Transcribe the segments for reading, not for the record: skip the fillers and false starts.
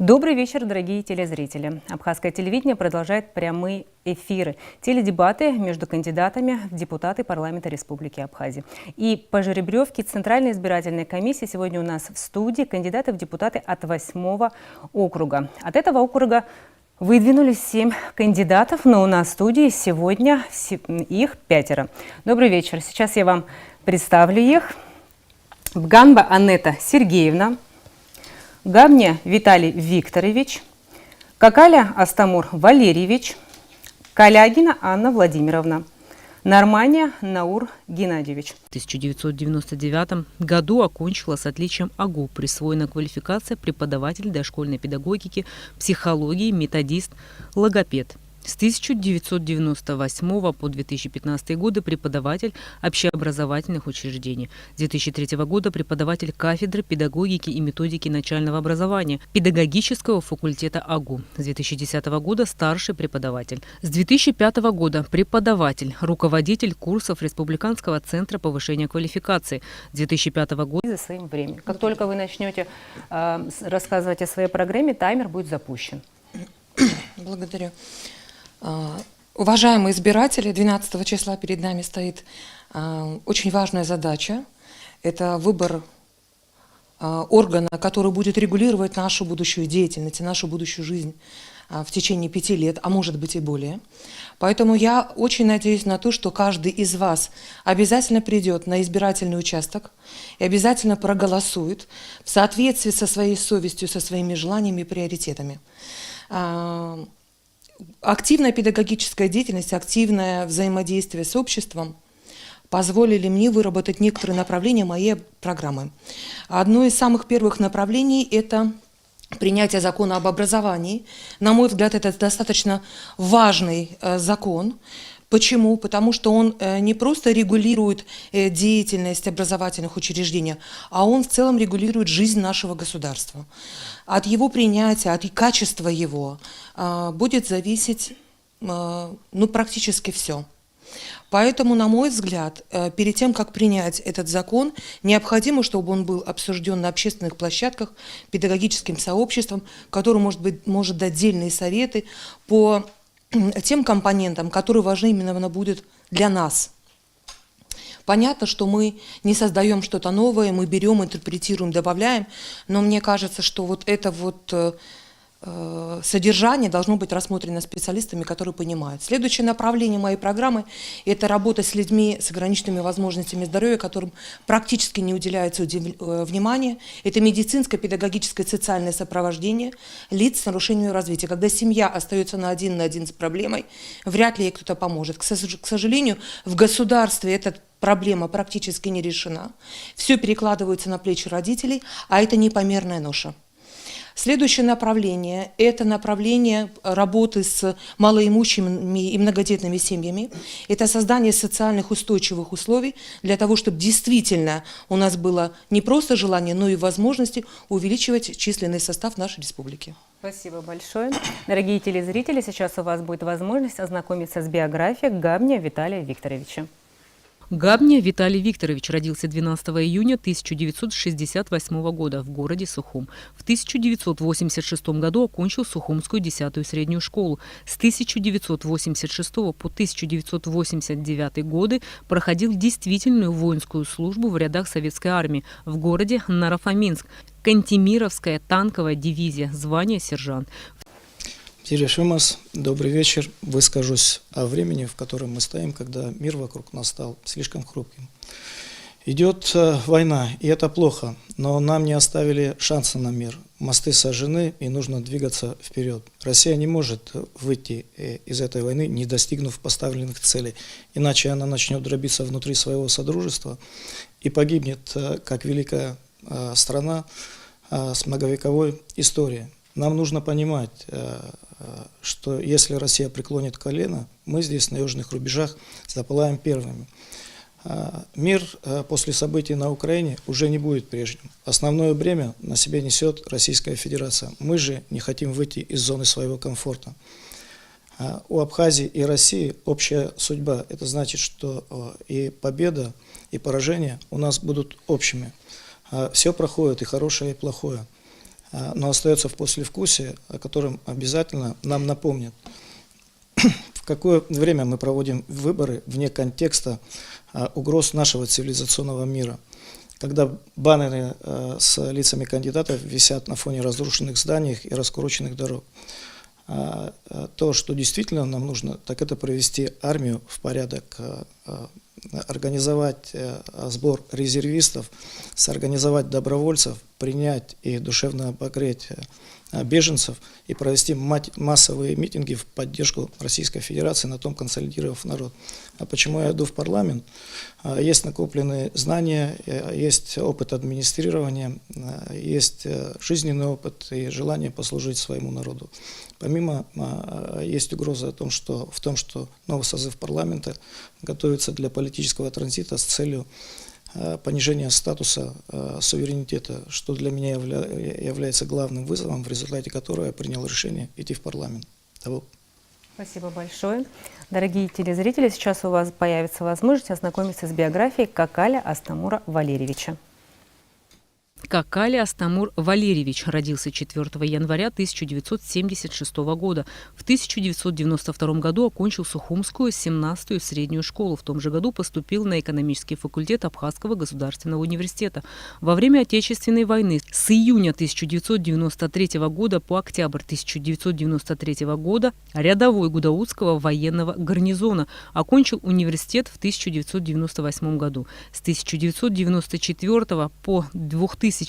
Добрый вечер, дорогие телезрители. Абхазское телевидение продолжает прямые эфиры, теледебаты между кандидатами в депутаты парламента Республики Абхазия. И по жеребьевке Центральной избирательной комиссии сегодня у нас в студии кандидаты в депутаты от 8-го округа. От этого округа выдвинулись 7 кандидатов, но у нас в студии сегодня их 5. Добрый вечер. Сейчас я вам представлю их. Бганба Анетта Сергеевна, Габня Виталий Викторович, Какаля Астамур Валерьевич, Калягина Анна Владимировна, Нормания Наур Геннадьевич. В 1999 году окончила с отличием АГУ, присвоена квалификация преподаватель дошкольной педагогики, психологии, методист, логопед. С 1998 по 2015 годы преподаватель общеобразовательных учреждений. С 2003 года преподаватель кафедры педагогики и методики начального образования педагогического факультета АГУ. С 2010 года старший преподаватель. С 2005 года преподаватель, руководитель курсов Республиканского центра повышения квалификации. С 2005 года за своим временем. Как только вы начнете рассказывать о своей программе, таймер будет запущен. Благодарю. Уважаемые избиратели, 12 числа перед нами стоит очень важная задача. Это выбор органа, который будет регулировать нашу будущую деятельность, нашу будущую жизнь в течение 5 лет, а может быть и более. Поэтому я очень надеюсь на то, что каждый из вас обязательно придет на избирательный участок и обязательно проголосует в соответствии со своей совестью, со своими желаниями и приоритетами. Активная педагогическая деятельность, активное взаимодействие с обществом позволили мне выработать некоторые направления моей программы. Одно из самых первых направлений – это принятие закона об образовании. На мой взгляд, это достаточно важный закон. Почему? Потому что он не просто регулирует деятельность образовательных учреждений, а он в целом регулирует жизнь нашего государства. От его принятия, от качества его будет зависеть практически все. Поэтому, на мой взгляд, перед тем, как принять этот закон, необходимо, чтобы он был обсужден на общественных площадках, педагогическим сообществом, который может дать дельные советы по тем компонентам, которые важны именно будут для нас. Понятно, что мы не создаем что-то новое, мы берем, интерпретируем, добавляем, но мне кажется, что вот это содержание должно быть рассмотрено специалистами, которые понимают. Следующее направление моей программы – это работа с людьми с ограниченными возможностями здоровья, которым практически не уделяется внимания. Это медицинское, педагогическое, социальное сопровождение лиц с нарушениями развития. Когда семья остается на один с проблемой, вряд ли ей кто-то поможет. К сожалению, в государстве эта проблема практически не решена. Все перекладывается на плечи родителей, а это непомерная ноша. Следующее направление – это направление работы с малоимущими и многодетными семьями. Это создание социальных устойчивых условий для того, чтобы действительно у нас было не просто желание, но и возможности увеличивать численный состав нашей республики. Спасибо большое. Дорогие телезрители, сейчас у вас будет возможность ознакомиться с биографией Габня Виталия Викторовича. Габня Виталий Викторович родился 12 июня 1968 года в городе Сухум. В 1986 году окончил Сухумскую 10-ю среднюю школу. С 1986 по 1989 годы проходил действительную воинскую службу в рядах Советской армии в городе Нарафаминск. Кантемировская танковая дивизия, звание сержант. Тирешимас, добрый вечер. Выскажусь о времени, в котором мы стоим, когда мир вокруг нас стал слишком хрупким. Идет война, и это плохо, но нам не оставили шанса на мир. Мосты сожжены, и нужно двигаться вперед. Россия не может выйти из этой войны, не достигнув поставленных целей, иначе она начнет дробиться внутри своего содружества и погибнет, как великая страна с многовековой историей. Нам нужно понимать, что если Россия преклонит колено, мы здесь на южных рубежах запылаем первыми. Мир после событий на Украине уже не будет прежним. Основное бремя на себе несет Российская Федерация. Мы же не хотим выйти из зоны своего комфорта. У Абхазии и России общая судьба. Это значит, что и победа, и поражение у нас будут общими. Все проходит, и хорошее, и плохое. но остается в послевкусии, о котором обязательно нам напомнят. В какое время мы проводим выборы вне контекста угроз нашего цивилизационного мира, когда баннеры с лицами кандидатов висят на фоне разрушенных зданий и раскуроченных дорог. То, что действительно нам нужно, так это привести армию в порядок, организовать сбор резервистов, сорганизовать добровольцев, принять и душевно обогреть беженцев и провести массовые митинги в поддержку Российской Федерации, на том консолидировав народ. А почему я иду в парламент? Есть накопленные знания, есть опыт администрирования, есть жизненный опыт и желание послужить своему народу. Помимо, есть угроза в том, что новый созыв парламента готовится для политического транзита с целью понижения статуса суверенитета, что для меня является главным вызовом, в результате которого я принял решение идти в парламент. Спасибо большое. Дорогие телезрители, сейчас у вас появится возможность ознакомиться с биографией Какаля Астамура Валерьевича. Какаля Астамур Валерьевич родился 4 января 1976 года. В 1992 году окончил Сухумскую 17-ю среднюю школу. В том же году поступил на экономический факультет Абхазского государственного университета. Во время Отечественной войны с июня 1993 года по октябрь 1993 года рядовой Гудаутского военного гарнизона. Окончил университет в 1998 году. С 1994 по 2000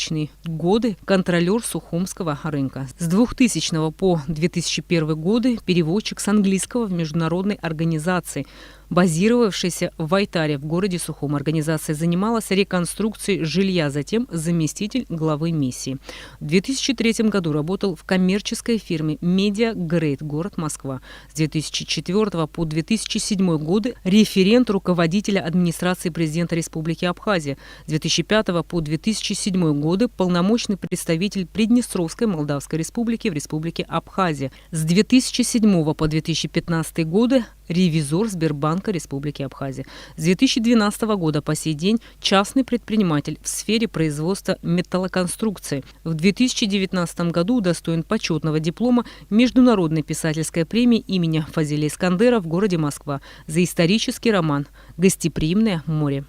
годы контролер Сухумского рынка. С 2000 по 2001 годы переводчик с английского в международной организации, базировавшейся в Айтаре в городе Сухум. Организация занималась реконструкцией жилья, затем заместитель главы миссии. В 2003 году работал в коммерческой фирме Media Great, город Москва. С 2004 по 2007 годы референт руководителя администрации президента Республики Абхазия. С 2005 по 2007 годы полномочный представитель Приднестровской Молдавской Республики в Республике Абхазия. С 2007 по 2015 годы ревизор Сбербанка Республики Абхазия. С 2012 года по сей день частный предприниматель в сфере производства металлоконструкции. В 2019 году удостоен почетного диплома Международной писательской премии имени Фазиля Искандера в городе Москва за исторический роман «Гостеприимное море».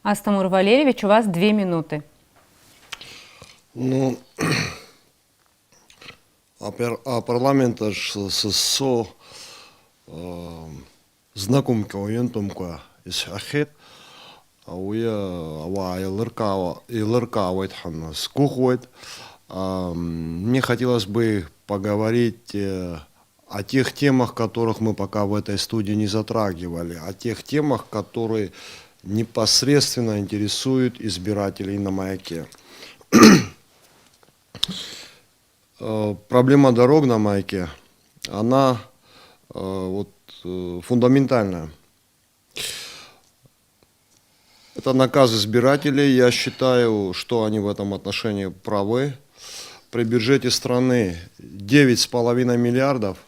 Астамур Валерьевич, у вас 2 минуты. Ну, парламент аж со знакомка оюнтумка из Ахет, мне хотелось бы поговорить о тех темах, которых мы пока в этой студии не затрагивали, о тех темах, которые непосредственно интересуют избирателей на Маяке. Проблема дорог на Маяке, она фундаментальная. Это наказ избирателей. Я считаю, что они в этом отношении правы. При бюджете страны 9,5 миллиардов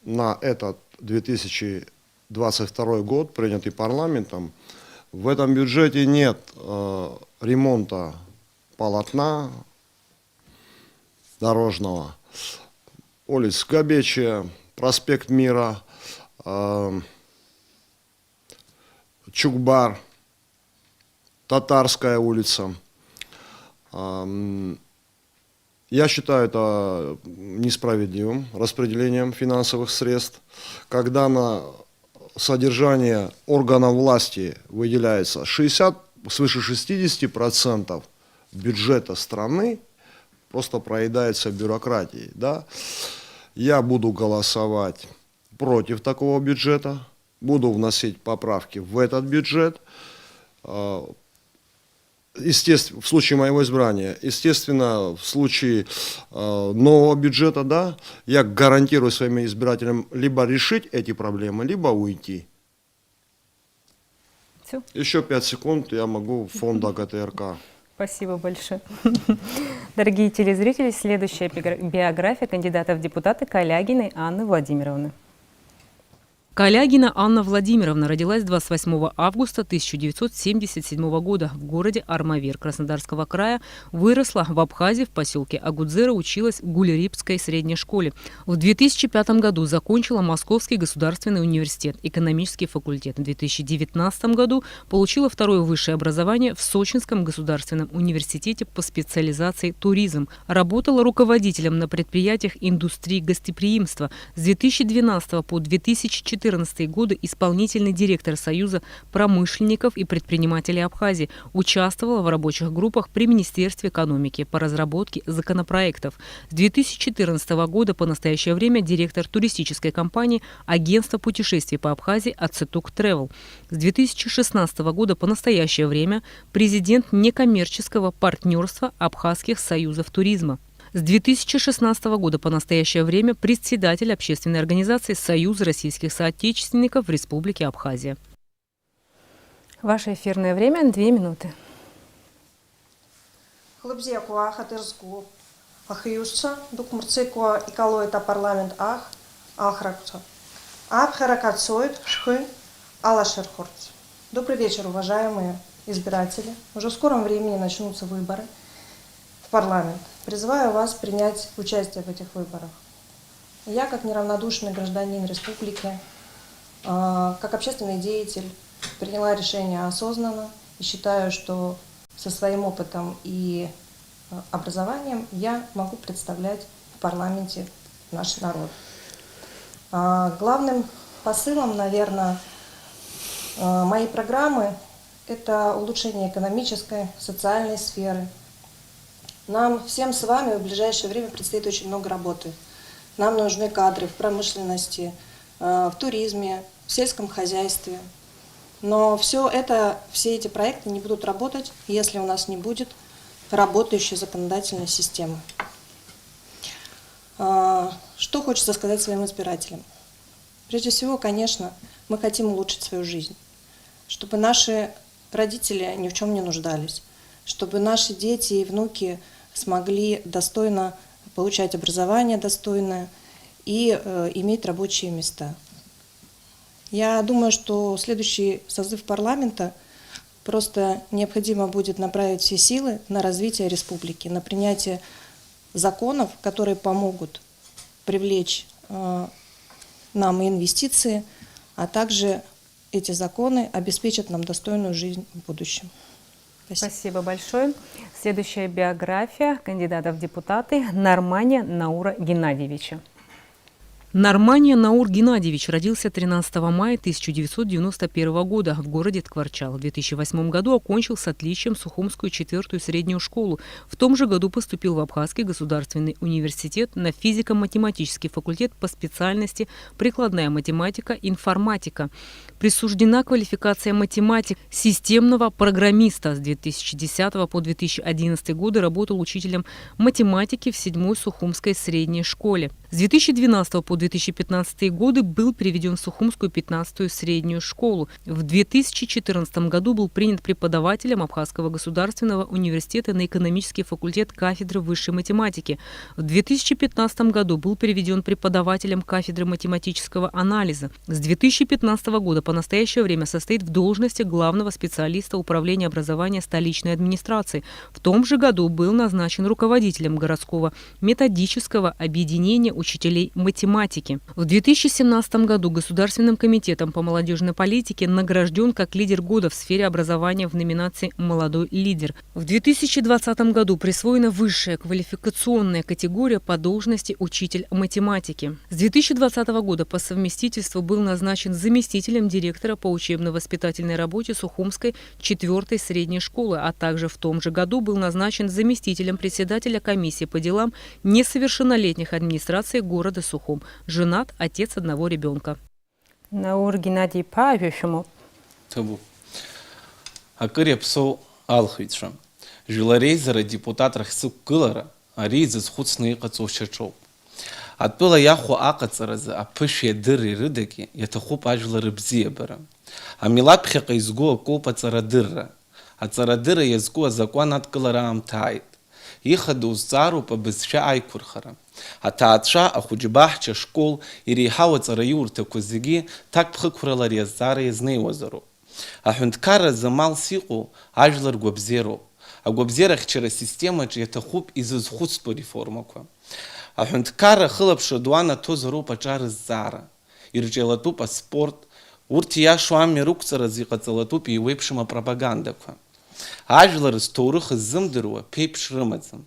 на этот 2022 год, принятый парламентом, в этом бюджете нет ремонта полотна дорожного, улиц Габечия, проспект Мира, Чукбар, Татарская улица. Я считаю это несправедливым распределением финансовых средств, когда на содержание органов власти выделяется свыше 60% бюджета страны, просто проедается бюрократией. Да? Я буду голосовать против такого бюджета, буду вносить поправки в этот бюджет. Естественно, в случае моего избрания, естественно, в случае нового бюджета, да, я гарантирую своим избирателям либо решить эти проблемы, либо уйти. Все. Еще 5 секунд, я могу в фонд АГТРК. Спасибо большое. Дорогие телезрители, следующая биография кандидата в депутаты Калягиной Анны Владимировны. Калягина Анна Владимировна родилась 28 августа 1977 года в городе Армавир Краснодарского края, выросла в Абхазии в поселке Агудзера, училась в Гулерипской средней школе. В 2005 году закончила Московский государственный университет, экономический факультет. В 2019 году получила второе высшее образование в Сочинском государственном университете по специализации туризм. Работала руководителем на предприятиях индустрии гостеприимства. С 2012 по 2014 годы исполнительный директор Союза промышленников и предпринимателей Абхазии, участвовала в рабочих группах при Министерстве экономики по разработке законопроектов. С 2014 года по настоящее время директор туристической компании Агентства путешествий по Абхазии Ацетук Тревел. С 2016 года по настоящее время президент некоммерческого партнерства Абхазских союзов туризма. С 2016 года по настоящее время председатель общественной организации Союз российских соотечественников в Республике Абхазия. Ваше эфирное время 2 минуты. Хлебзекуа хатырзгу ахиюшца дукмурцекуа икало это парламент ахракца абхаракацоид шхы алашерхорц. Добрый вечер, уважаемые избиратели. Уже в скором времени начнутся выборы в парламент. Призываю вас принять участие в этих выборах. Я, как неравнодушный гражданин республики, как общественный деятель, приняла решение осознанно и считаю, что со своим опытом и образованием я могу представлять в парламенте наш народ. Главным посылом, наверное, моей программы – это улучшение экономической, социальной сферы. Нам всем с вами в ближайшее время предстоит очень много работы. Нам нужны кадры в промышленности, в туризме, в сельском хозяйстве. Но все эти проекты не будут работать, если у нас не будет работающей законодательной системы. Что хочется сказать своим избирателям? Прежде всего, конечно, мы хотим улучшить свою жизнь, чтобы наши родители ни в чем не нуждались, чтобы наши дети и внуки смогли достойно получать образование достойное и иметь рабочие места. Я думаю, что следующий созыв парламента просто необходимо будет направить все силы на развитие республики, на принятие законов, которые помогут привлечь нам инвестиции, а также эти законы обеспечат нам достойную жизнь в будущем. Спасибо большое. Следующая биография кандидата в депутаты Нармания Наура Геннадьевича. Нармания Наур Геннадьевич родился 13 мая 1991 года в городе Ткварчал. В 2008 году окончил с отличием Сухумскую 4-ю среднюю школу. В том же году поступил в Абхазский государственный университет на физико-математический факультет по специальности прикладная математика, информатика. Присуждена квалификация математик системного программиста. С 2010 по 2011 годы работал учителем математики в 7-й Сухумской средней школе. С 2012 по 2015 годы был переведен в Сухумскую 15-ю среднюю школу. В 2014 году был принят преподавателем Абхазского государственного университета на экономический факультет кафедры высшей математики. В 2015 году был переведен преподавателем кафедры математического анализа. С 2015 года по настоящее время состоит в должности главного специалиста управления образования столичной администрации. В том же году был назначен руководителем городского методического объединения учителей математики. В 2017 году Государственным комитетом по молодежной политике награжден как лидер года в сфере образования в номинации «Молодой лидер». В 2020 году присвоена высшая квалификационная категория по должности учитель математики. С 2020 года по совместительству был назначен заместителем директора по учебно-воспитательной работе Сухумской 4-й средней школы, а также в том же году был назначен заместителем председателя комиссии по делам несовершеннолетних администрации города Сухум. Женат, отец одного ребенка. Наур Геннадий Павишему. Акырепсо алхитша. Жюларейзера депутат рахсук кылара, а рейзес хуцные кацовчачоп. Атпыла яху акацаразы, а пышья дыры рыдаки, ятахуп ажлары бзебера. А милапхека изгуа копа царадырра. А царадырра язгуа закон от кылара амтайт. Ихаду зцару пабызшәа аиқәырхара. Аҭаацәа, ахәыҷбаҳча, школ иреиҳау аҵараиурҭақәа зегьы ҭакԥхықәрала ари азҵаара иазнеиуазароуп. Аҳәынҭқарразы малс иҟоу ажәлар гәабзиароуп. Агәабзиарахьчара асистемаҿы иаҭахуп изызхәыцтәу реформақәа. Аҳәынҭқарра ахылаԥшра ду анаҭозароуп аҿар зҵаара. Ирҿиалатәуп аспорт, урҭ ииашоу амҩа рықәҵаразы иҟаҵалатәуп еиуеиԥшым апропагандақәа. Ажәлар зҭоурых ззымдыруа ԥеиԥш рымаӡам.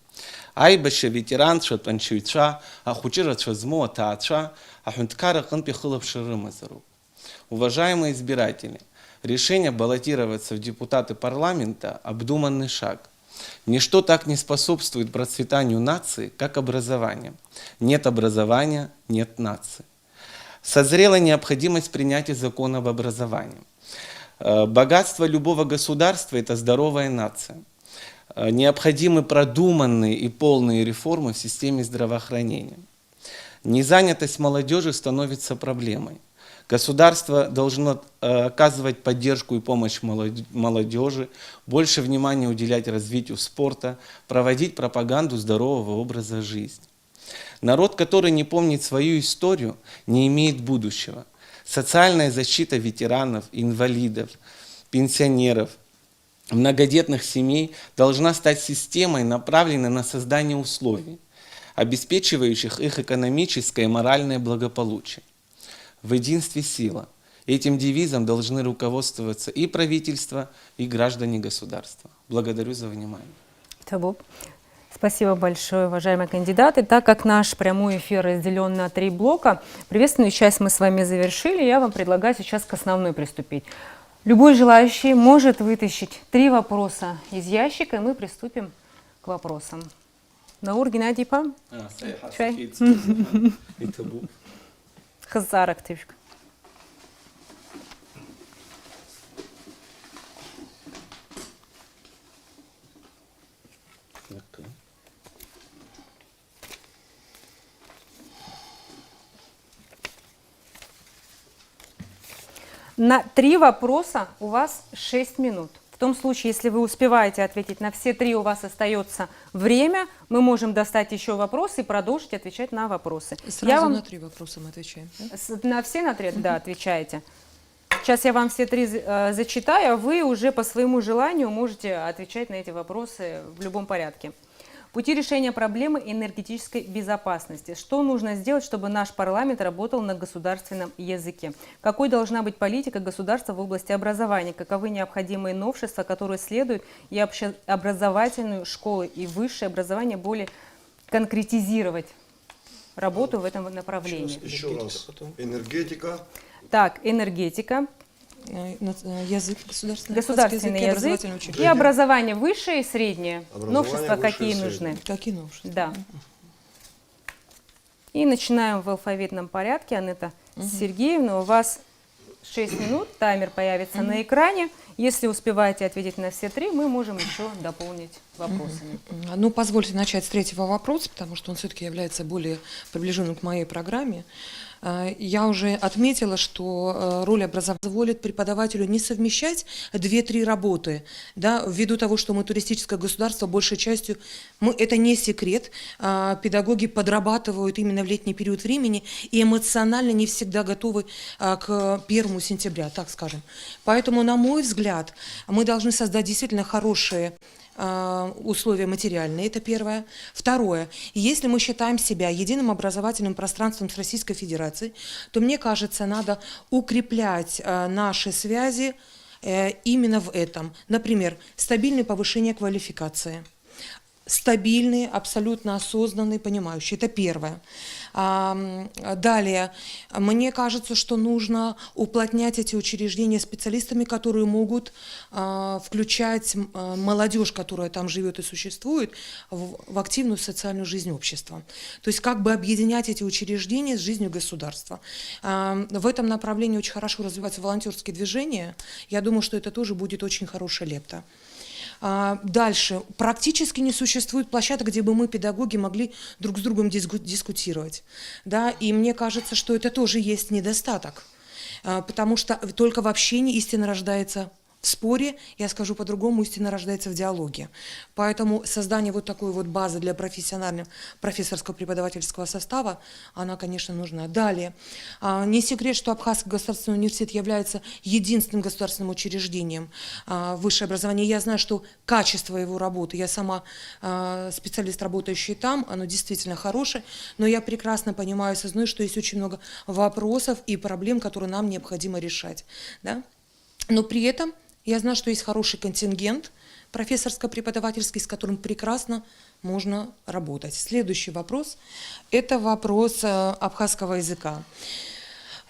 Аибашьа ветеранцәа, аншьаҩцәа, ахәыҷырацәа змоу аҭаацәа аҳәынҭқарра аҟынтә ихылаԥшра рымазароуп. Уважаемые избиратели, решение баллотироваться в депутаты парламента – обдуманный шаг. Ничто так не способствует процветанию нации, как образование. Нет образования – нет нации. Созрела необходимость принятия закона об образовании. Богатство любого государства – это здоровая нация. Необходимы продуманные и полные реформы в системе здравоохранения. Незанятость молодежи становится проблемой. Государство должно оказывать поддержку и помощь молодежи, больше внимания уделять развитию спорта, проводить пропаганду здорового образа жизни. Народ, который не помнит свою историю, не имеет будущего. Социальная защита ветеранов, инвалидов, пенсионеров, многодетных семей должна стать системой, направленной на создание условий, обеспечивающих их экономическое и моральное благополучие. В единстве сила. Этим девизом должны руководствоваться и правительство, и граждане государства. Благодарю за внимание. Табу. Спасибо большое, уважаемые кандидаты. Так как наш прямой эфир разделен на 3 блока, приветственную часть мы с вами завершили, я вам предлагаю сейчас к основной приступить. Любой желающий может вытащить 3 вопроса из ящика, и мы приступим к вопросам. Наур Геннадий Пам? Чай? Хазар активка. На 3 вопроса у вас 6 минут. В том случае, если вы успеваете ответить на все 3, у вас остается время, мы можем достать еще вопросы и продолжить отвечать на вопросы. Сразу на 3 вопроса мы отвечаем. Да? На все на 3, да, отвечаете. Сейчас я вам все 3 зачитаю, а вы уже по своему желанию можете отвечать на эти вопросы в любом порядке. Пути решения проблемы энергетической безопасности. Что нужно сделать, чтобы наш парламент работал на государственном языке? Какой должна быть политика государства в области образования? Каковы необходимые новшества, которые следует и общеобразовательную школу и высшее образование более конкретизировать работу в этом направлении? Еще раз. Энергетика. Так, энергетика. Язык, государственный язык и образование высшее и среднее. Новшества какие нужны? Какие новшества? Да. И начинаем в алфавитном порядке. Анетта Сергеевна, у вас 6 минут, таймер появится на экране. Если успеваете ответить на все 3, мы можем еще дополнить вопросами. Ну, позвольте начать с 3-го вопроса, потому что он все-таки является более приближенным к моей программе. Я уже отметила, что роль образования позволит преподавателю не совмещать 2-3 работы, да, ввиду того, что мы туристическое государство, большей частью, это не секрет, педагоги подрабатывают именно в летний период времени и эмоционально не всегда готовы к 1 сентября, так скажем. Поэтому, на мой взгляд, мы должны создать действительно хорошие условия материальные, это первое. Второе, если мы считаем себя единым образовательным пространством с Российской Федерацией, то, мне кажется, надо укреплять наши связи именно в этом. Например, стабильное повышение квалификации. Стабильные, абсолютно осознанные, понимающие. Это первое. Далее, мне кажется, что нужно уплотнять эти учреждения специалистами, которые могут включать молодежь, которая там живет и существует, в активную социальную жизнь общества. То есть как бы объединять эти учреждения с жизнью государства. В этом направлении очень хорошо развиваются волонтерские движения. Я думаю, что это тоже будет очень хорошая лепта. Дальше. Практически не существует площадок, где бы мы, педагоги, могли друг с другом дискутировать. Да? И мне кажется, что это тоже есть недостаток, потому что только в общении истина рождается в споре, я скажу по-другому, истина рождается в диалоге. Поэтому создание вот такой вот базы для профессионального профессорского преподавательского состава, она, конечно, нужна. Далее, не секрет, что Абхазский государственный университет является единственным государственным учреждением высшего образования. Я знаю, что качество его работы, я сама специалист, работающий там, оно действительно хорошее, но я прекрасно понимаю, осознаю, что есть очень много вопросов и проблем, которые нам необходимо решать. Да? Но при этом я знаю, что есть хороший контингент профессорско-преподавательский, с которым прекрасно можно работать. Следующий вопрос – это вопрос абхазского языка.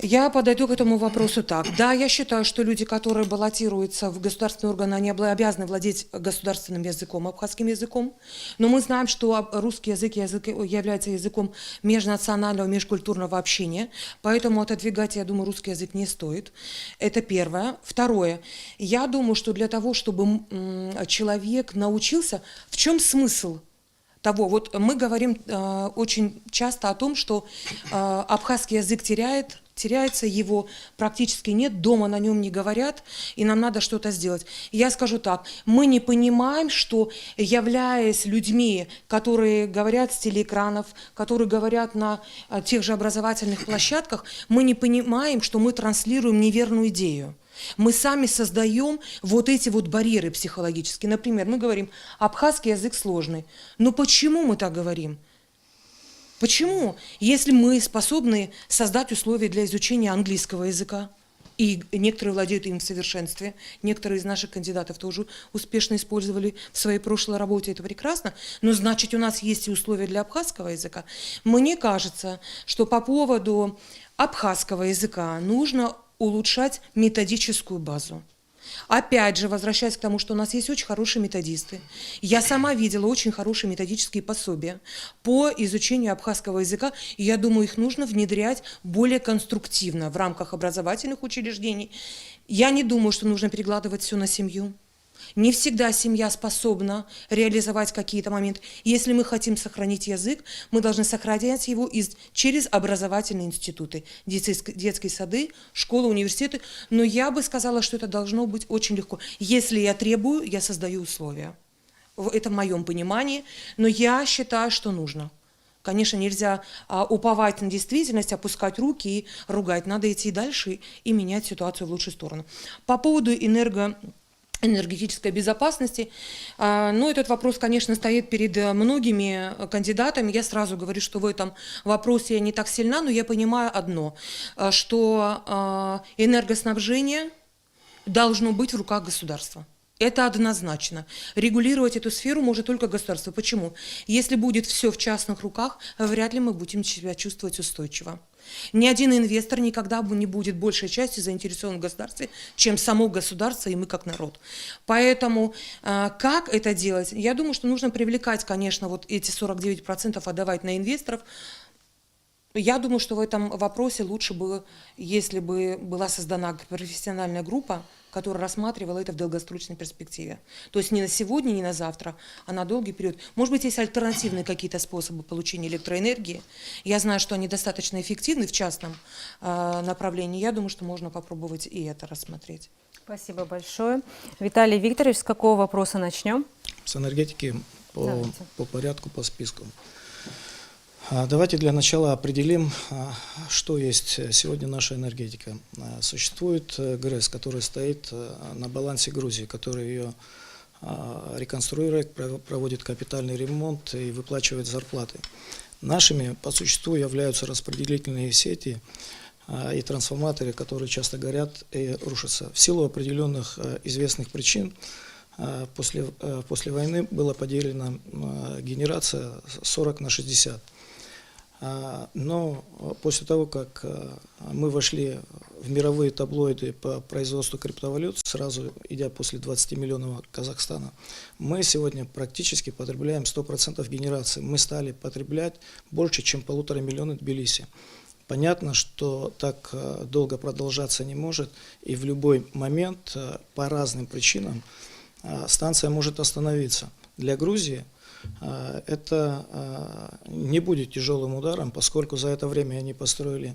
Я подойду к этому вопросу так. Да, я считаю, что люди, которые баллотируются в государственные органы, они обязаны владеть государственным языком, абхазским языком. Но мы знаем, что русский язык является языком межнационального, межкультурного общения. Поэтому отодвигать, я думаю, русский язык не стоит. Это первое. Второе. Я думаю, что для того, чтобы человек научился, в чем смысл того? Вот мы говорим очень часто о том, что абхазский язык теряется, его практически нет, дома на нем не говорят, и нам надо что-то сделать. Я скажу так, мы не понимаем, что, являясь людьми, которые говорят с телеэкранов, которые говорят на тех же образовательных площадках, мы не понимаем, что мы транслируем неверную идею. Мы сами создаем вот эти вот барьеры психологические. Например, мы говорим, абхазский язык сложный. Но почему мы так говорим? Почему? Если мы способны создать условия для изучения английского языка, и некоторые владеют им в совершенстве, некоторые из наших кандидатов тоже успешно использовали в своей прошлой работе, это прекрасно, но значит у нас есть и условия для абхазского языка. Мне кажется, что по поводу абхазского языка нужно улучшать методическую базу. Опять же, возвращаясь к тому, что у нас есть очень хорошие методисты. Я сама видела очень хорошие методические пособия по изучению абхазского языка, и я думаю, их нужно внедрять более конструктивно в рамках образовательных учреждений. Я не думаю, что нужно перекладывать все на семью. Не всегда семья способна реализовать какие-то моменты. Если мы хотим сохранить язык, мы должны сохранять его через образовательные институты, детские сады, школы, университеты. Но я бы сказала, что это должно быть очень легко. Если я требую, я создаю условия. Это в моем понимании, но я считаю, что нужно. Конечно, нельзя уповать на действительность, опускать руки и ругать. Надо идти дальше и менять ситуацию в лучшую сторону. По поводу энергетической безопасности. Но этот вопрос, конечно, стоит перед многими кандидатами. Я сразу говорю, что в этом вопросе я не так сильна, но я понимаю одно, что энергоснабжение должно быть в руках государства. Это однозначно. Регулировать эту сферу может только государство. Почему? Если будет все в частных руках, вряд ли мы будем себя чувствовать устойчиво. Ни один инвестор никогда не будет большей частью заинтересован в государстве, чем само государство и мы как народ. Поэтому как это делать? Я думаю, что нужно привлекать, конечно, вот эти 49% отдавать на инвесторов. Я думаю, что в этом вопросе лучше бы, если бы была создана профессиональная группа, которая рассматривала это в долгосрочной перспективе. То есть не на сегодня, не на завтра, а на долгий период. Может быть, есть альтернативные какие-то способы получения электроэнергии. Я знаю, что они достаточно эффективны в частном направлении. Я думаю, что можно попробовать и это рассмотреть. Спасибо большое. Виталий Викторович, с какого вопроса начнем? С энергетики Давайте. по порядку, по списку. Давайте для начала определим, что есть сегодня наша энергетика. Существует ГРЭС, который стоит на балансе Грузии, который ее реконструирует, проводит капитальный ремонт и выплачивает зарплаты. Нашими по существу являются распределительные сети и трансформаторы, которые часто горят и рушатся. В силу определенных известных причин после войны была поделена генерация 40/60. Но после того, как мы вошли в мировые таблоиды по производству криптовалют, сразу идя после 20-миллионного Казахстана, мы сегодня практически потребляем 100% генерации. Мы стали потреблять больше, чем 1,5 миллиона Тбилиси. Понятно, что так долго продолжаться не может, и в любой момент по разным причинам станция может остановиться. Для Грузии это не будет тяжелым ударом, поскольку за это время они построили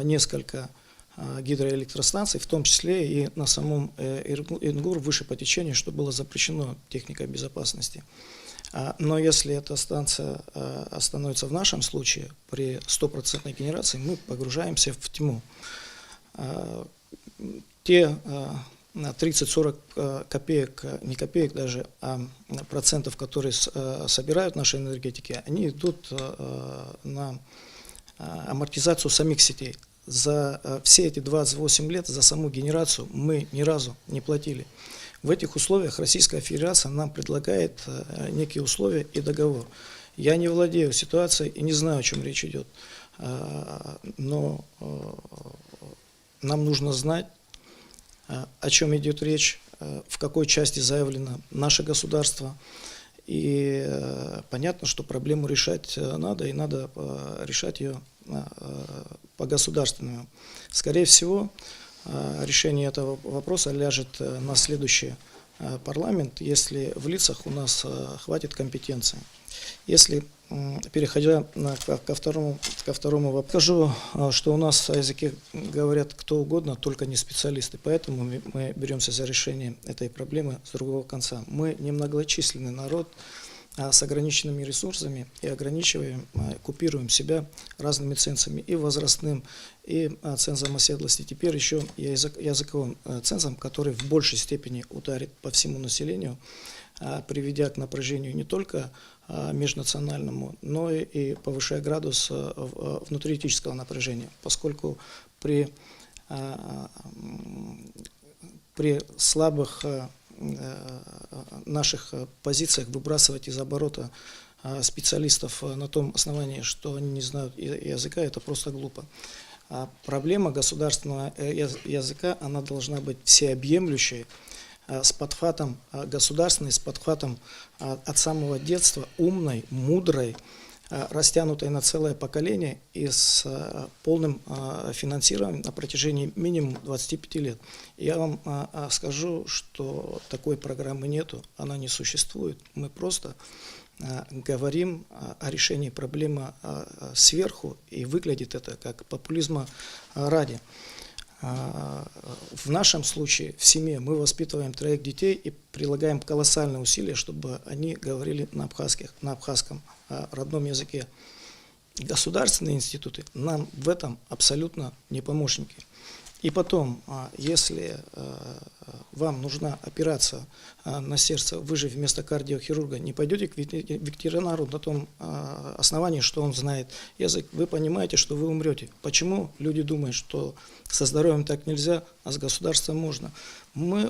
несколько гидроэлектростанций, в том числе и на самом Ингур выше по течению, что было запрещено техникой безопасности. Но если эта станция остановится в нашем случае, при 100% генерации, мы погружаемся в тьму. Те 30-40 копеек, не копеек даже, а процентов, которые собирают наши энергетики, они идут на амортизацию самих сетей. За все эти 28 лет, за саму генерацию мы ни разу не платили. В этих условиях Российская Федерация нам предлагает некие условия и договор. Я не владею ситуацией и не знаю, о чем речь идет, но нам нужно знать, о чем идет речь, в какой части заявлено наше государство. И понятно, что проблему решать надо, и надо решать ее по-государственному. Скорее всего, решение этого вопроса ляжет на следующий парламент, если в лицах у нас хватит компетенции. Если, переходя ко второму вопросу, скажу, что у нас о языке говорят кто угодно, только не специалисты. Поэтому мы беремся за решение этой проблемы с другого конца. Мы немногочисленный народ с ограниченными ресурсами и ограничиваем, купируем себя разными цензами, и возрастным, и цензом оседлости. Теперь еще и языковым цензом, который в большей степени ударит по всему населению, приведя к напряжению не только межнациональному, но и повышая градус внутриэтнического напряжения, поскольку при слабых наших позициях выбрасывать из оборота специалистов на том основании, что они не знают языка, это просто глупо. Проблема государственного языка, она должна быть всеобъемлющей, с подхватом государственной, с подхватом от самого детства, умной, мудрой, растянутой на целое поколение и с полным финансированием на протяжении минимум 25 лет. Я вам скажу, что такой программы нету, она не существует. Мы просто говорим о решении проблемы сверху, и выглядит это как популизма ради. В нашем случае, в семье, мы воспитываем 3 детей и прилагаем колоссальные усилия, чтобы они говорили на абхазском родном языке. Государственные институты нам в этом абсолютно не помощники. И потом, если вам нужна операция на сердце, вы же вместо кардиохирурга не пойдете к ветеринару на том основании, что он знает язык. Вы понимаете, что вы умрете. Почему люди думают, что со здоровьем так нельзя, а с государством можно?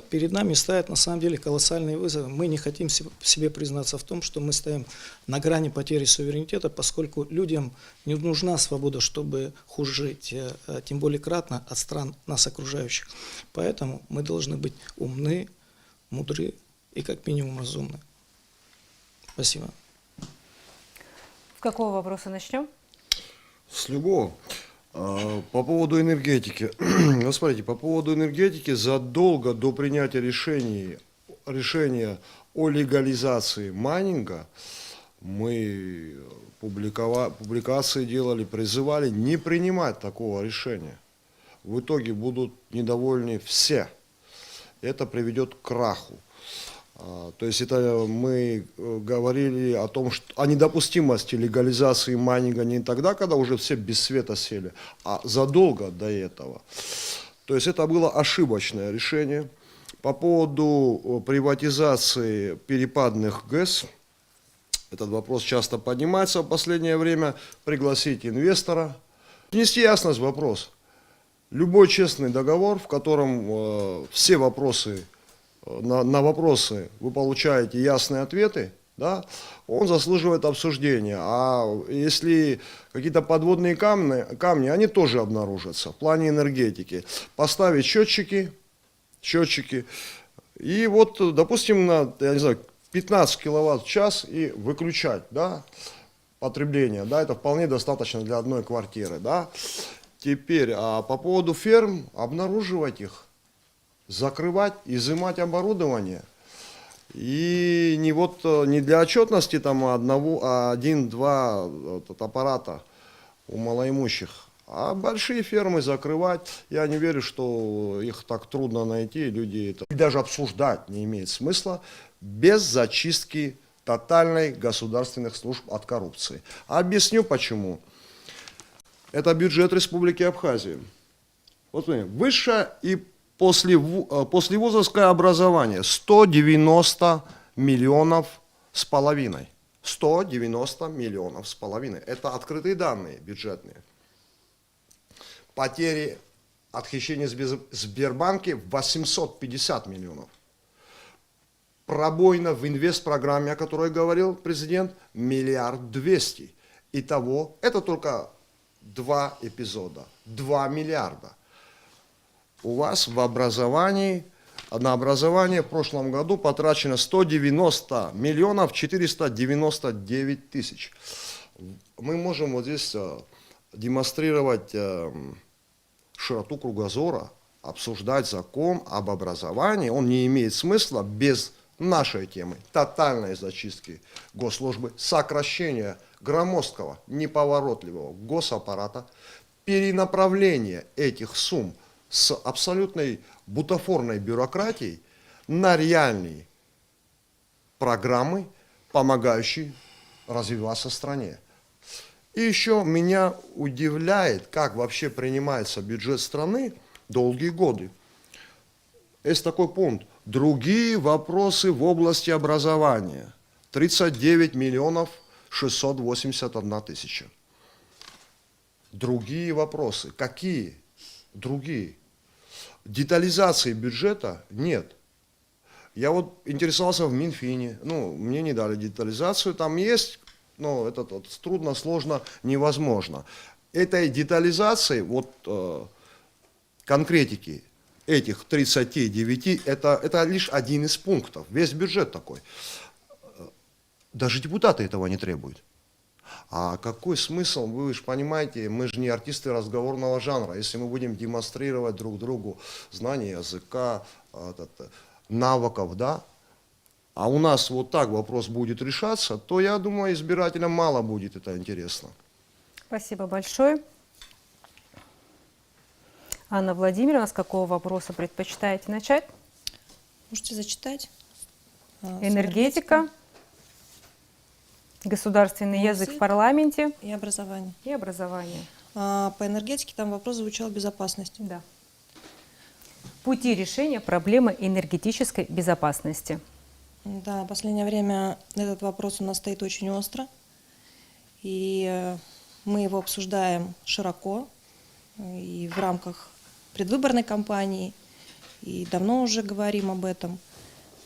Перед нами стоят на самом деле колоссальные вызовы. Мы не хотим себе признаться в том, что мы стоим на грани потери суверенитета, поскольку людям не нужна свобода, чтобы хуже жить, тем более кратно от стран нас окружающих. Поэтому мы должны быть умны, мудры и как минимум разумны. Спасибо. С какого вопроса начнем? С любого. По поводу энергетики. Ну, смотрите, по поводу энергетики задолго до принятия решения о легализации майнинга мы публикации делали, призывали не принимать такого решения. В итоге будут недовольны все. Это приведет к краху. То есть это мы говорили о том, что о недопустимости легализации майнинга не тогда, когда уже все без света сели, а задолго до этого. То есть это было ошибочное решение. По поводу приватизации перепадных ГЭС, этот вопрос часто поднимается в последнее время, пригласить инвестора, внести ясность в вопрос. Любой честный договор, в котором все вопросы, на вопросы вы получаете ясные ответы, да, он заслуживает обсуждения. А если какие-то подводные камни, они тоже обнаружатся в плане энергетики. Поставить счетчики, и вот, допустим, на, я не знаю, 15 киловатт в час и выключать, да, потребление, да, это вполне достаточно для одной квартиры, да. Теперь, по поводу ферм, обнаруживать их, закрывать, изымать оборудование. И не для отчетности там один-два аппарата у малоимущих, А большие фермы закрывать, я не верю, что их так трудно найти, люди это даже обсуждать не имеет смысла без зачистки тотальной государственных служб от коррупции. Объясню почему. Это бюджет Республики Абхазия. Вот смотрите, высшее и послевузовское образование 190 миллионов с половиной. 190 миллионов с половиной. Это открытые данные бюджетные. Потери от хищения в Сбербанке 850 миллионов. Пробоина в инвестпрограмме, о которой говорил президент, 1 200 000 000. Итого, это только 2 эпизода, 2 миллиарда. У вас в образовании, на образование в прошлом году потрачено 190 миллионов 499 тысяч. Мы можем вот здесь демонстрировать широту кругозора, обсуждать закон об образовании. Он не имеет смысла без нашей темы тотальной зачистки госслужбы, сокращения громоздкого, неповоротливого госаппарата, перенаправления этих сумм с абсолютной бутафорной бюрократией на реальные программы, помогающие развиваться стране. И еще меня удивляет, как вообще принимается бюджет страны долгие годы. Есть такой пункт. Другие вопросы в области образования. 39 миллионов 681 тысяча. Другие вопросы. Какие? Другие. Детализации бюджета нет. Я вот интересовался в Минфине. Мне не дали детализацию. Там есть, но это трудно, сложно, невозможно. Этой детализации, конкретики этих 39, это лишь один из пунктов. Весь бюджет такой. Даже депутаты этого не требуют. А какой смысл, вы же понимаете, мы же не артисты разговорного жанра. Если мы будем демонстрировать друг другу знания языка, навыков, да, а у нас вот так вопрос будет решаться, то, я думаю, избирателям мало будет это интересно. Спасибо большое. Анна Владимировна, с какого вопроса предпочитаете начать? Можете зачитать. Энергетика, государственный язык в парламенте И образование. и образование. По энергетике там вопрос звучал безопасности. Да. Пути решения проблемы энергетической безопасности. Да, в последнее время этот вопрос у нас стоит очень остро. И мы его обсуждаем широко и в рамках предвыборной кампании, и давно уже говорим об этом.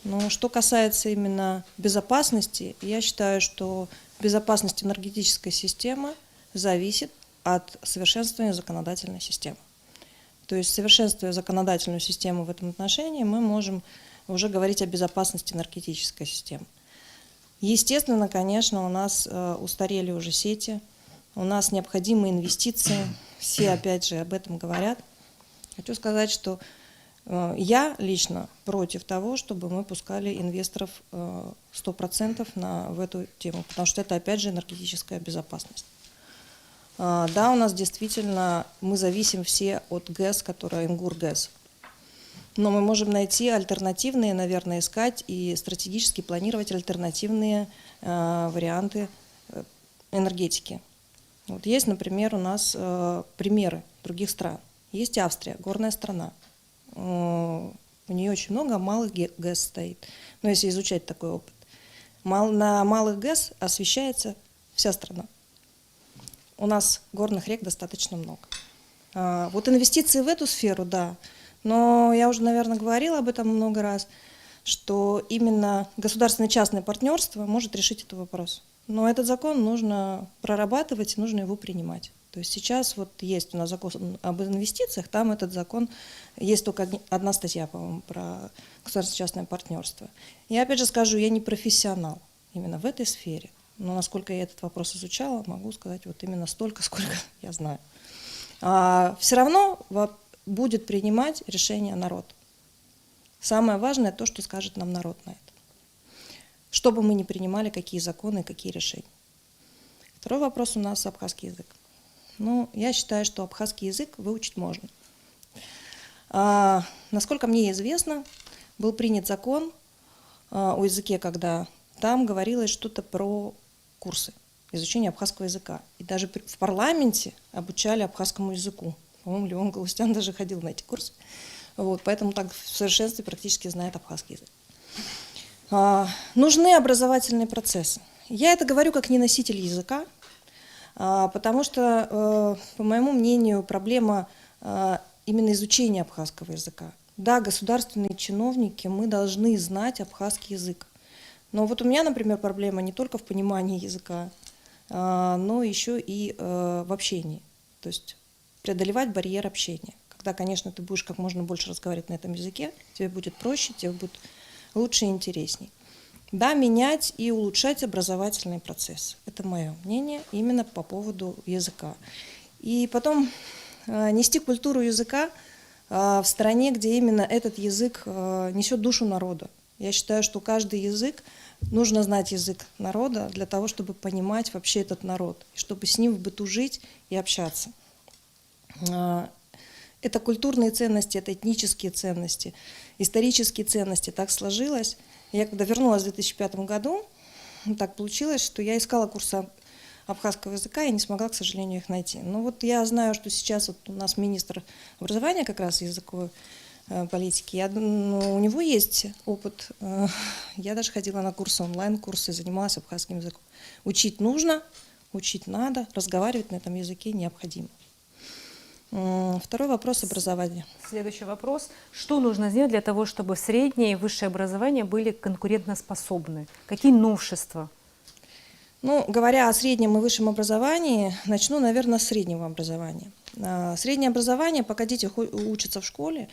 Но что касается именно безопасности, я считаю, что безопасность энергетической системы зависит от совершенствования законодательной системы. То есть, совершенствуя законодательную систему в этом отношении, мы можем уже говорить о безопасности энергетической системы. Естественно, конечно, у нас устарели уже сети, у нас необходимы инвестиции, все опять же об этом говорят. Хочу сказать, что я лично против того, чтобы мы пускали инвесторов 100% в эту тему, потому что это опять же энергетическая безопасность. Да, у нас действительно, мы зависим все от ГЭС, которая ИНГУР-ГЭС. Но мы можем найти альтернативные, наверное, искать и стратегически планировать альтернативные варианты энергетики. Вот есть, например, у нас примеры других стран. Есть Австрия, горная страна. У нее очень много малых ГЭС стоит. Но если изучать такой опыт. На малых ГЭС освещается вся страна. У нас горных рек достаточно много. Вот инвестиции в эту сферу, да. Но я уже, наверное, говорила об этом много раз, что именно государственно-частное партнерство может решить этот вопрос. Но этот закон нужно прорабатывать и нужно его принимать. То есть сейчас вот есть у нас закон об инвестициях, там этот закон, есть только одна статья, по-моему, про государственно-частное партнерство. Я опять же скажу, я не профессионал именно в этой сфере, но насколько я этот вопрос изучала, могу сказать вот именно столько, сколько я знаю. Все равно будет принимать решение народ. Самое важное то, что скажет нам народ на это. Что бы мы ни принимали, какие законы, какие решения. Второй вопрос у нас абхазский язык. Ну, я считаю, что абхазский язык выучить можно. Насколько мне известно, был принят закон о языке, когда там говорилось что-то про курсы изучения абхазского языка. И даже в парламенте обучали абхазскому языку. По-моему, Леон Галустян даже ходил на эти курсы. Вот, поэтому так в совершенстве практически знает абхазский язык. Нужны образовательные процессы. Я это говорю как не носитель языка, потому что, по моему мнению, проблема именно изучения абхазского языка. Да, государственные чиновники, мы должны знать абхазский язык. Но вот у меня, например, проблема не только в понимании языка, но еще и в общении. То есть преодолевать барьер общения. Когда, конечно, ты будешь как можно больше разговаривать на этом языке, тебе будет проще, тебе будет лучше и интересней. Да, менять и улучшать образовательный процесс. Это мое мнение именно по поводу языка. И потом нести культуру языка в стране, где именно этот язык несет душу народа. Я считаю, что каждый язык, нужно знать язык народа для того, чтобы понимать вообще этот народ, чтобы с ним в быту жить и общаться. Это культурные ценности, это этнические ценности, исторические ценности. Так сложилось. Я когда вернулась в 2005 году, так получилось, что я искала курсы абхазского языка и не смогла, к сожалению, их найти. Но вот я знаю, что сейчас вот у нас министр образования как раз языковой политики. У него есть опыт. Я даже ходила на курсы, онлайн-курсы, занималась абхазским языком. Учить нужно, учить надо, разговаривать на этом языке необходимо. Второй вопрос — образования. Следующий вопрос. Что нужно сделать для того, чтобы среднее и высшее образование были конкурентоспособны? Какие новшества? Ну, говоря о среднем и высшем образовании, начну, наверное, с среднего образования. Среднее образование, пока дети учатся в школе,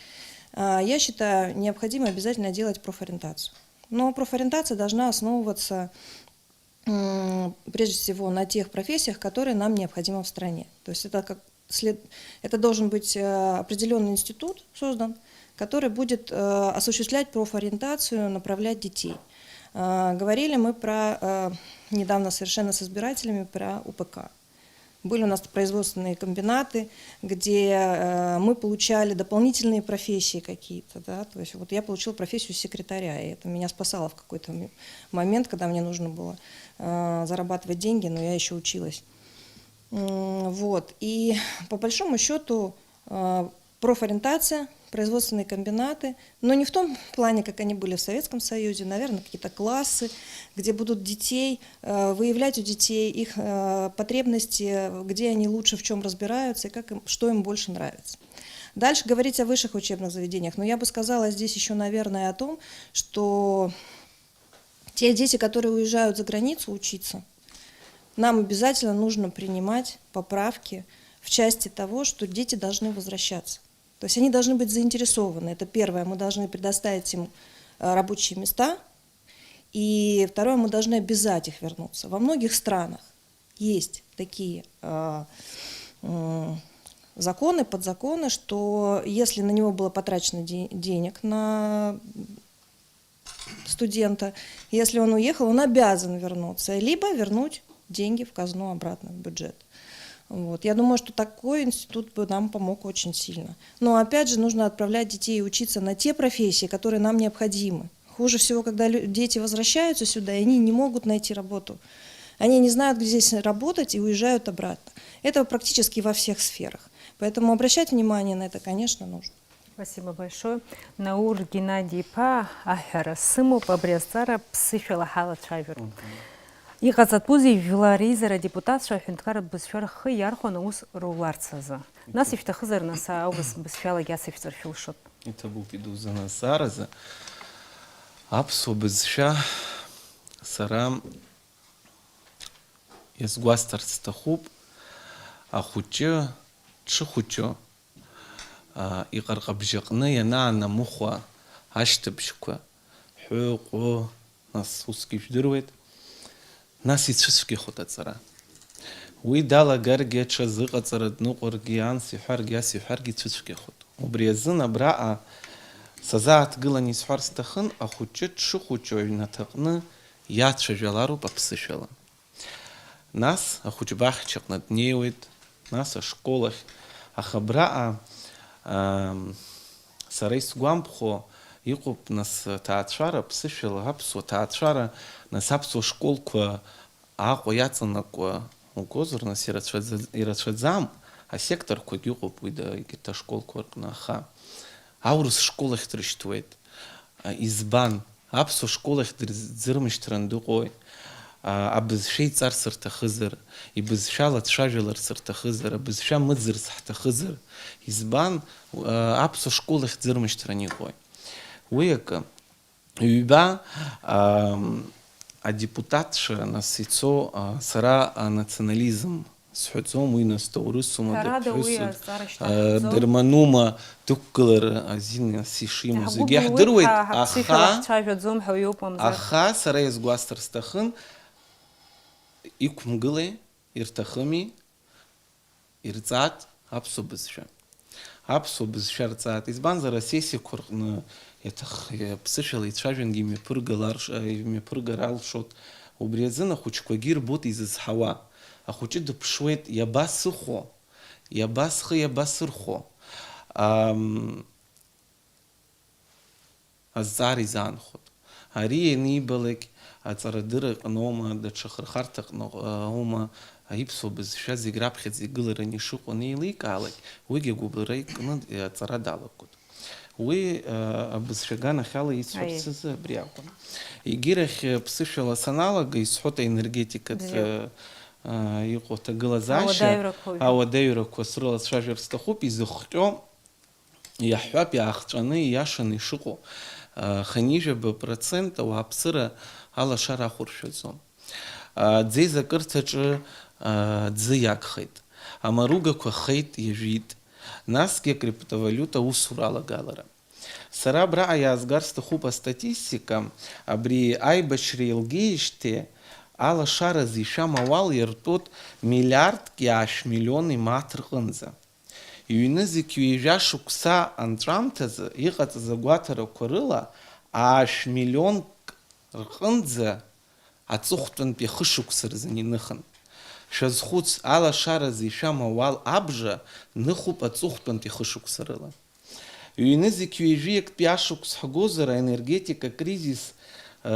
я считаю, необходимо обязательно делать профориентацию. Но профориентация должна основываться прежде всего на тех профессиях, которые нам необходимы в стране. То есть это должен быть определенный институт создан, который будет осуществлять профориентацию, направлять детей. Говорили мы недавно совершенно с избирателями про УПК. Были у нас производственные комбинаты, где мы получали дополнительные профессии какие-то. Да? То есть вот я получила профессию секретаря, и это меня спасало в какой-то момент, когда мне нужно было зарабатывать деньги, но я еще училась. Вот. И по большому счету профориентация, производственные комбинаты, но не в том плане, как они были в Советском Союзе, наверное, какие-то классы, где будут детей, выявлять у детей их потребности, где они лучше в чем разбираются и что им больше нравится. Дальше говорить о высших учебных заведениях, но я бы сказала здесь еще, наверное, о том, что те дети, которые уезжают за границу учиться, нам обязательно нужно принимать поправки в части того, что дети должны возвращаться. То есть они должны быть заинтересованы. Это первое, мы должны предоставить им рабочие места. И второе, мы должны обязать их вернуться. Во многих странах есть такие законы, подзаконы, что если на него было потрачено денег на студента, если он уехал, он обязан вернуться, либо вернуть деньги в казну обратно, в бюджет. Вот. Я думаю, что такой институт бы нам помог очень сильно. Но опять же нужно отправлять детей учиться на те профессии, которые нам необходимы. Хуже всего, когда дети возвращаются сюда, и они не могут найти работу. Они не знают, где здесь работать, и уезжают обратно. Это практически во всех сферах. Поэтому обращать внимание на это, конечно, нужно. Спасибо большое. Наур Геннадий Па Ахера Сыму Пабрестара Псифила Хала Трайвер. И Казатпузи Виларизера депутат Шафинткар Бысфер Хыярхон Ус Руларцаза. Нас ифтахызар наса аубыс Бысфяла Ясифтер Филшот. Это был пиду за нас зараза. Апсу Бысфя Сарам из Гуастар Стахуб Ахучо Чхучо и Каркабжакны Яна Мухва Аштабшква Хюқу нас ускифдирует. Нас ицшки хотацара. Уи дала гарги чазыгацара днуқорги ансифарги асифарги цшки хот. Убрезын абраа сазаат гылани сфарстахын ахучет шухучой натакны ятшавялару папсышала. Нас ахучбах чакнат неует нас ашколах, ахабра'a сара исгәамԥхо иҟоуп нас ҭаацәара, ԥсышәала аԥсуа ҭаацәара, нас аԥсуа школқәа Аҟәа иаҵанакуа угозар, нас ирацәаӡам, асекторқәагьы ыҟоуп уи егьырҭ ашколқәа рҟны, аха аурыс школахь дрышьҭуеит. Избан, аԥсуа школахь дзырмышьҭран дыҟои, абызшәа иҵарс рҭахызар, ибызшәала дцәажәаларц рҭахызар, абызшәа мыӡырц ҳҭахызар, избан аԥсуа школахь дзырмышьҭран иҟои. Уи акы, ҩба адепутатша нас ицо сара анационализм сҳәаӡом, уи нас ҭоурысума, дыԥҳәысума, дырманума дықәгылар азин нас ишимоу зегьы иаҳдыруеит, аха сара иазгәасҭар сҭахын, иқәмгылеи, ирҭахыми, ирҵаат аԥсуа бызшәа. Аԥсуа бызшәа рҵаат. Избанзар асессиақәа рҟны ԥсышәала ицәажәангьы имҩаԥыргар алшоит. Убри азын ахәыҷқәагьы ирбоит изызҳауа. Ахәыҷы дыԥшуеит, иабасыхәо, иабасхы, иабасырхәо. Азҵаара изаанхоит. Ари ианибалак аҵарадырра аҟны аума, даҽа хырхарҭа аҟны аума, аиԥсуа бызшәа зегь раԥхьаӡа игыларан ишыҟоу анеиликаалак, уигьы агәыблра икны аҵара далагоит. Уи абызшәа аганахьала исҳәарц азы абри акәын. Егьирахь ԥсышәала саналага исҳәоит аенергетикатә иҟоу аҭагылазаашьа, ауадаҩрақәа срылацәажәар сҭахуп, изыхҟьо иаҳҳәап, иаахҵәаны, ииашаны ишыҟоу. Ханижәаба процент ауааԥсыра алашара ахәыршәаӡом. Ӡеизакырҭаҿы ӡы иагхеит, амаругақәа хеит, иажәит, насгьы акриптовалиута аусура алагалара. Сара абраҟа иаазгар сҭахуп астатистика, абри аибашьра еилгеижьҭеи алашара зишәам ауал иартәоит миллион имаҭ рҟынӡа. Иҩнызқь ҩажәа шықәса анҵәамҭазы иҟаҵаз агәаҭарақәа рыла миллион рҟынӡа аҵыхәтәантә ихышықәса рзын иныхан. Шәазхәыц, алашара зишәам ауал абжа ныхуп аҵыхәтәантә ихышықәса рыла. Иҩнызқь ҩажәиактәи ашықәс ҳгозар аенергетика кризис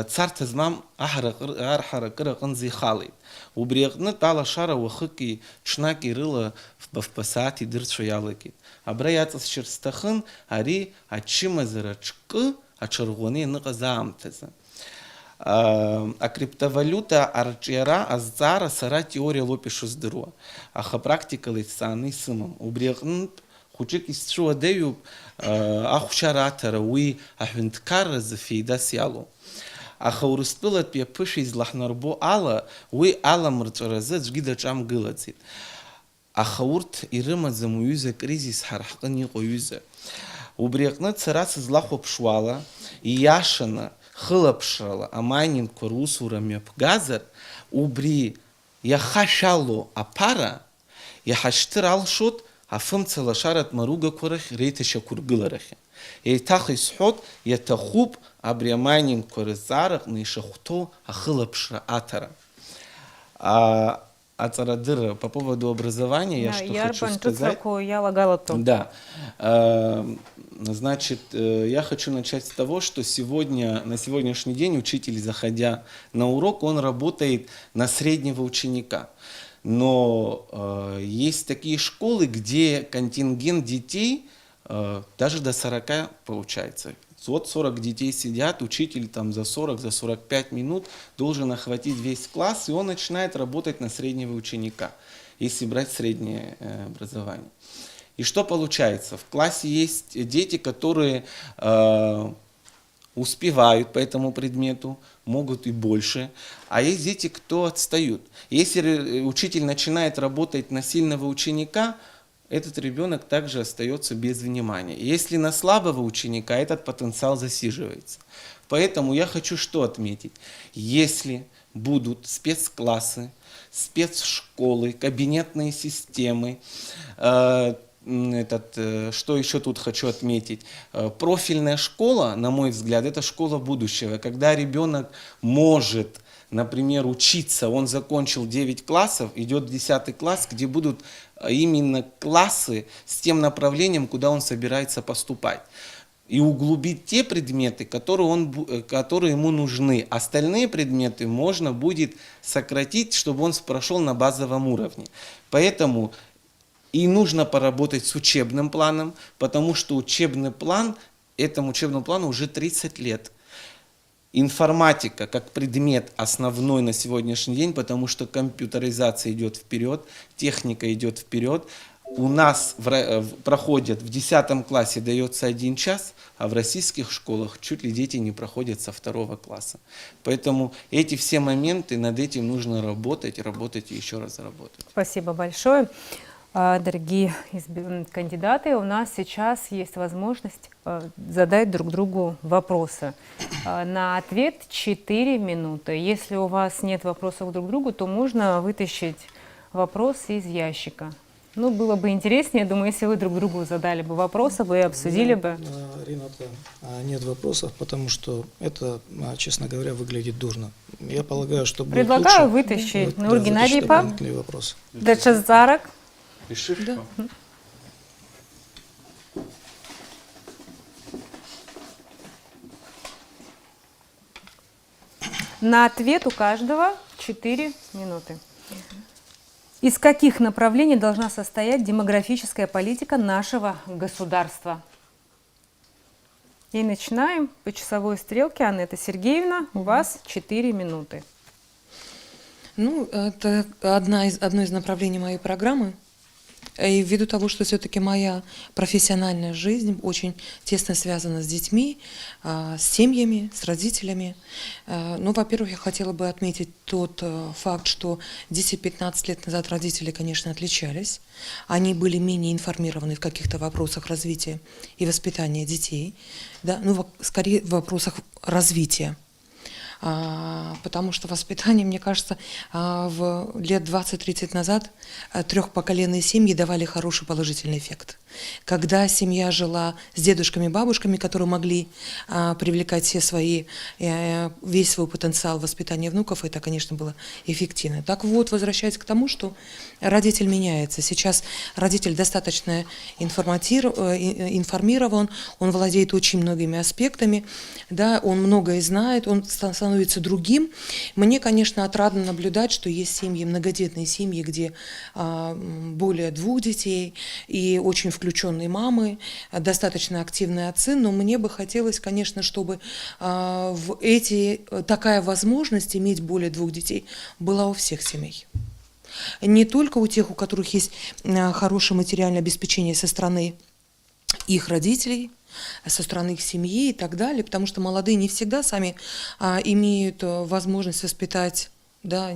царҭа змам арҳаракыра аҟынӡа ихалеит. Убри аҟнытә алашара уахыки ҽнаки рыла баф-басааҭ идырцәо иалагеит. Абра иаҵасшьыр сҭахын, ари ачымазара ҿкы аҽарӷәӷәаны ианыҟаз аамҭазы. Акриптовалиута арҿиара, азҵаара сара теориалоуп ишыздыруа, аха практикала ицҵааны исымам. Убри аҟнытә хәыҷык исцәуадаҩуп ахәшьара аҭара, уи аҳәынҭқарразы феидас иалоу. Аха Урыстәылатәи аԥышәа излаҳнарбо ала, уи аламырҵәаразы аӡәгьы даҿамгылаӡеит. Аха урҭ ирымаӡам уҩыза кризис ҳара ҳҟны иҟоу ҩыза. Убри аҟнытә сара сызлахәаԥшуала, ииашаны, хылаԥшрала амайнингқәа русура мҩаԥгазар, убри иахашәало аԥара иҳашьҭыр алшоит афымца лашаратә маругақәа рахь реиҭашьақәыргыларахь. Еиҭах исҳәоит, иаҭахуп абри амайнингқәа рызҵаараҟны ишахәҭоу ахылаԥшра аҭара. Аҵарадырра по поводу образования, я что хочу сказать. Да. Значит, я хочу начать с того, что на сегодняшний день учитель, заходя на урок, он работает на среднего ученика. Но есть такие школы, где контингент детей даже до 40 получается. Вот 40 детей сидят, учитель там за 45 минут должен охватить весь класс, и он начинает работать на среднего ученика, если брать среднее образование. И что получается? В классе есть дети, которые успевают по этому предмету, могут и больше, а есть дети, кто отстают. Если учитель начинает работать на сильного ученика, этот ребенок также остается без внимания. Если на слабого ученика, этот потенциал засиживается. Поэтому я хочу что отметить? Если будут спецклассы, спецшколы, кабинетные системы, что еще тут хочу отметить? Профильная школа, на мой взгляд, это школа будущего, когда ребенок может например, учиться. Он закончил 9 классов, идет в 10 класс, где будут именно классы с тем направлением, куда он собирается поступать. И углубить те предметы, которые ему нужны. Остальные предметы можно будет сократить, чтобы он прошел на базовом уровне. Поэтому и нужно поработать с учебным планом, потому что этому учебному плану уже 30 лет. Информатика как предмет основной на сегодняшний день, потому что компьютеризация идет вперед, техника идет вперед. У нас проходят в 10 классе дается 1 час, а в российских школах чуть ли дети не проходят со 2 класса. Поэтому эти все моменты, над этим нужно работать и еще раз работать. Спасибо большое. Дорогие кандидаты, у нас сейчас есть возможность задать друг другу вопросы. На ответ 4 минуты. Если у вас нет вопросов друг к другу, то можно вытащить вопрос из ящика. Ну, было бы интереснее, думаю, если вы друг другу задали бы вопросы, вы обсудили бы. Рената, нет вопросов, потому что это, честно говоря, выглядит дурно. Я полагаю, что будет Предлагаю лучше. вытащить Да, Нургин вытащить Адипа, дополнительные вопросы. Дачазарак. Решишь? На ответ у каждого 4 минуты. Из каких направлений должна состоять демографическая политика нашего государства? И начинаем по часовой стрелке. Анетта Сергеевна, у вас 4 минуты. Ну, это одно из направлений моей программы. И ввиду того, что все-таки моя профессиональная жизнь очень тесно связана с детьми, с семьями, с родителями. Ну, во-первых, я хотела бы отметить тот факт, что 10-15 лет назад родители, конечно, отличались. Они были менее информированы в каких-то вопросах развития и воспитания детей, да? Ну, скорее в вопросах развития. Потому что воспитание, мне кажется, в лет 20-30 назад трехпоколенные семьи давали хороший положительный эффект. Когда семья жила с дедушками и бабушками, которые могли привлекать весь свой потенциал воспитания внуков, это, конечно, было эффективно. Так вот, возвращаясь к тому, что родитель меняется. Сейчас родитель достаточно информирован, он владеет очень многими аспектами, да, он многое знает, он становится другим. Мне, конечно, отрадно наблюдать, что есть семьи, многодетные семьи, где более 2 детей и очень включенные мамы, достаточно активные отцы, но мне бы хотелось, конечно, чтобы такая возможность иметь более 2 детей была у всех семей. Не только у тех, у которых есть хорошее материальное обеспечение со стороны их родителей, со стороны их семьи и так далее, потому что молодые не всегда сами имеют возможность воспитать, да,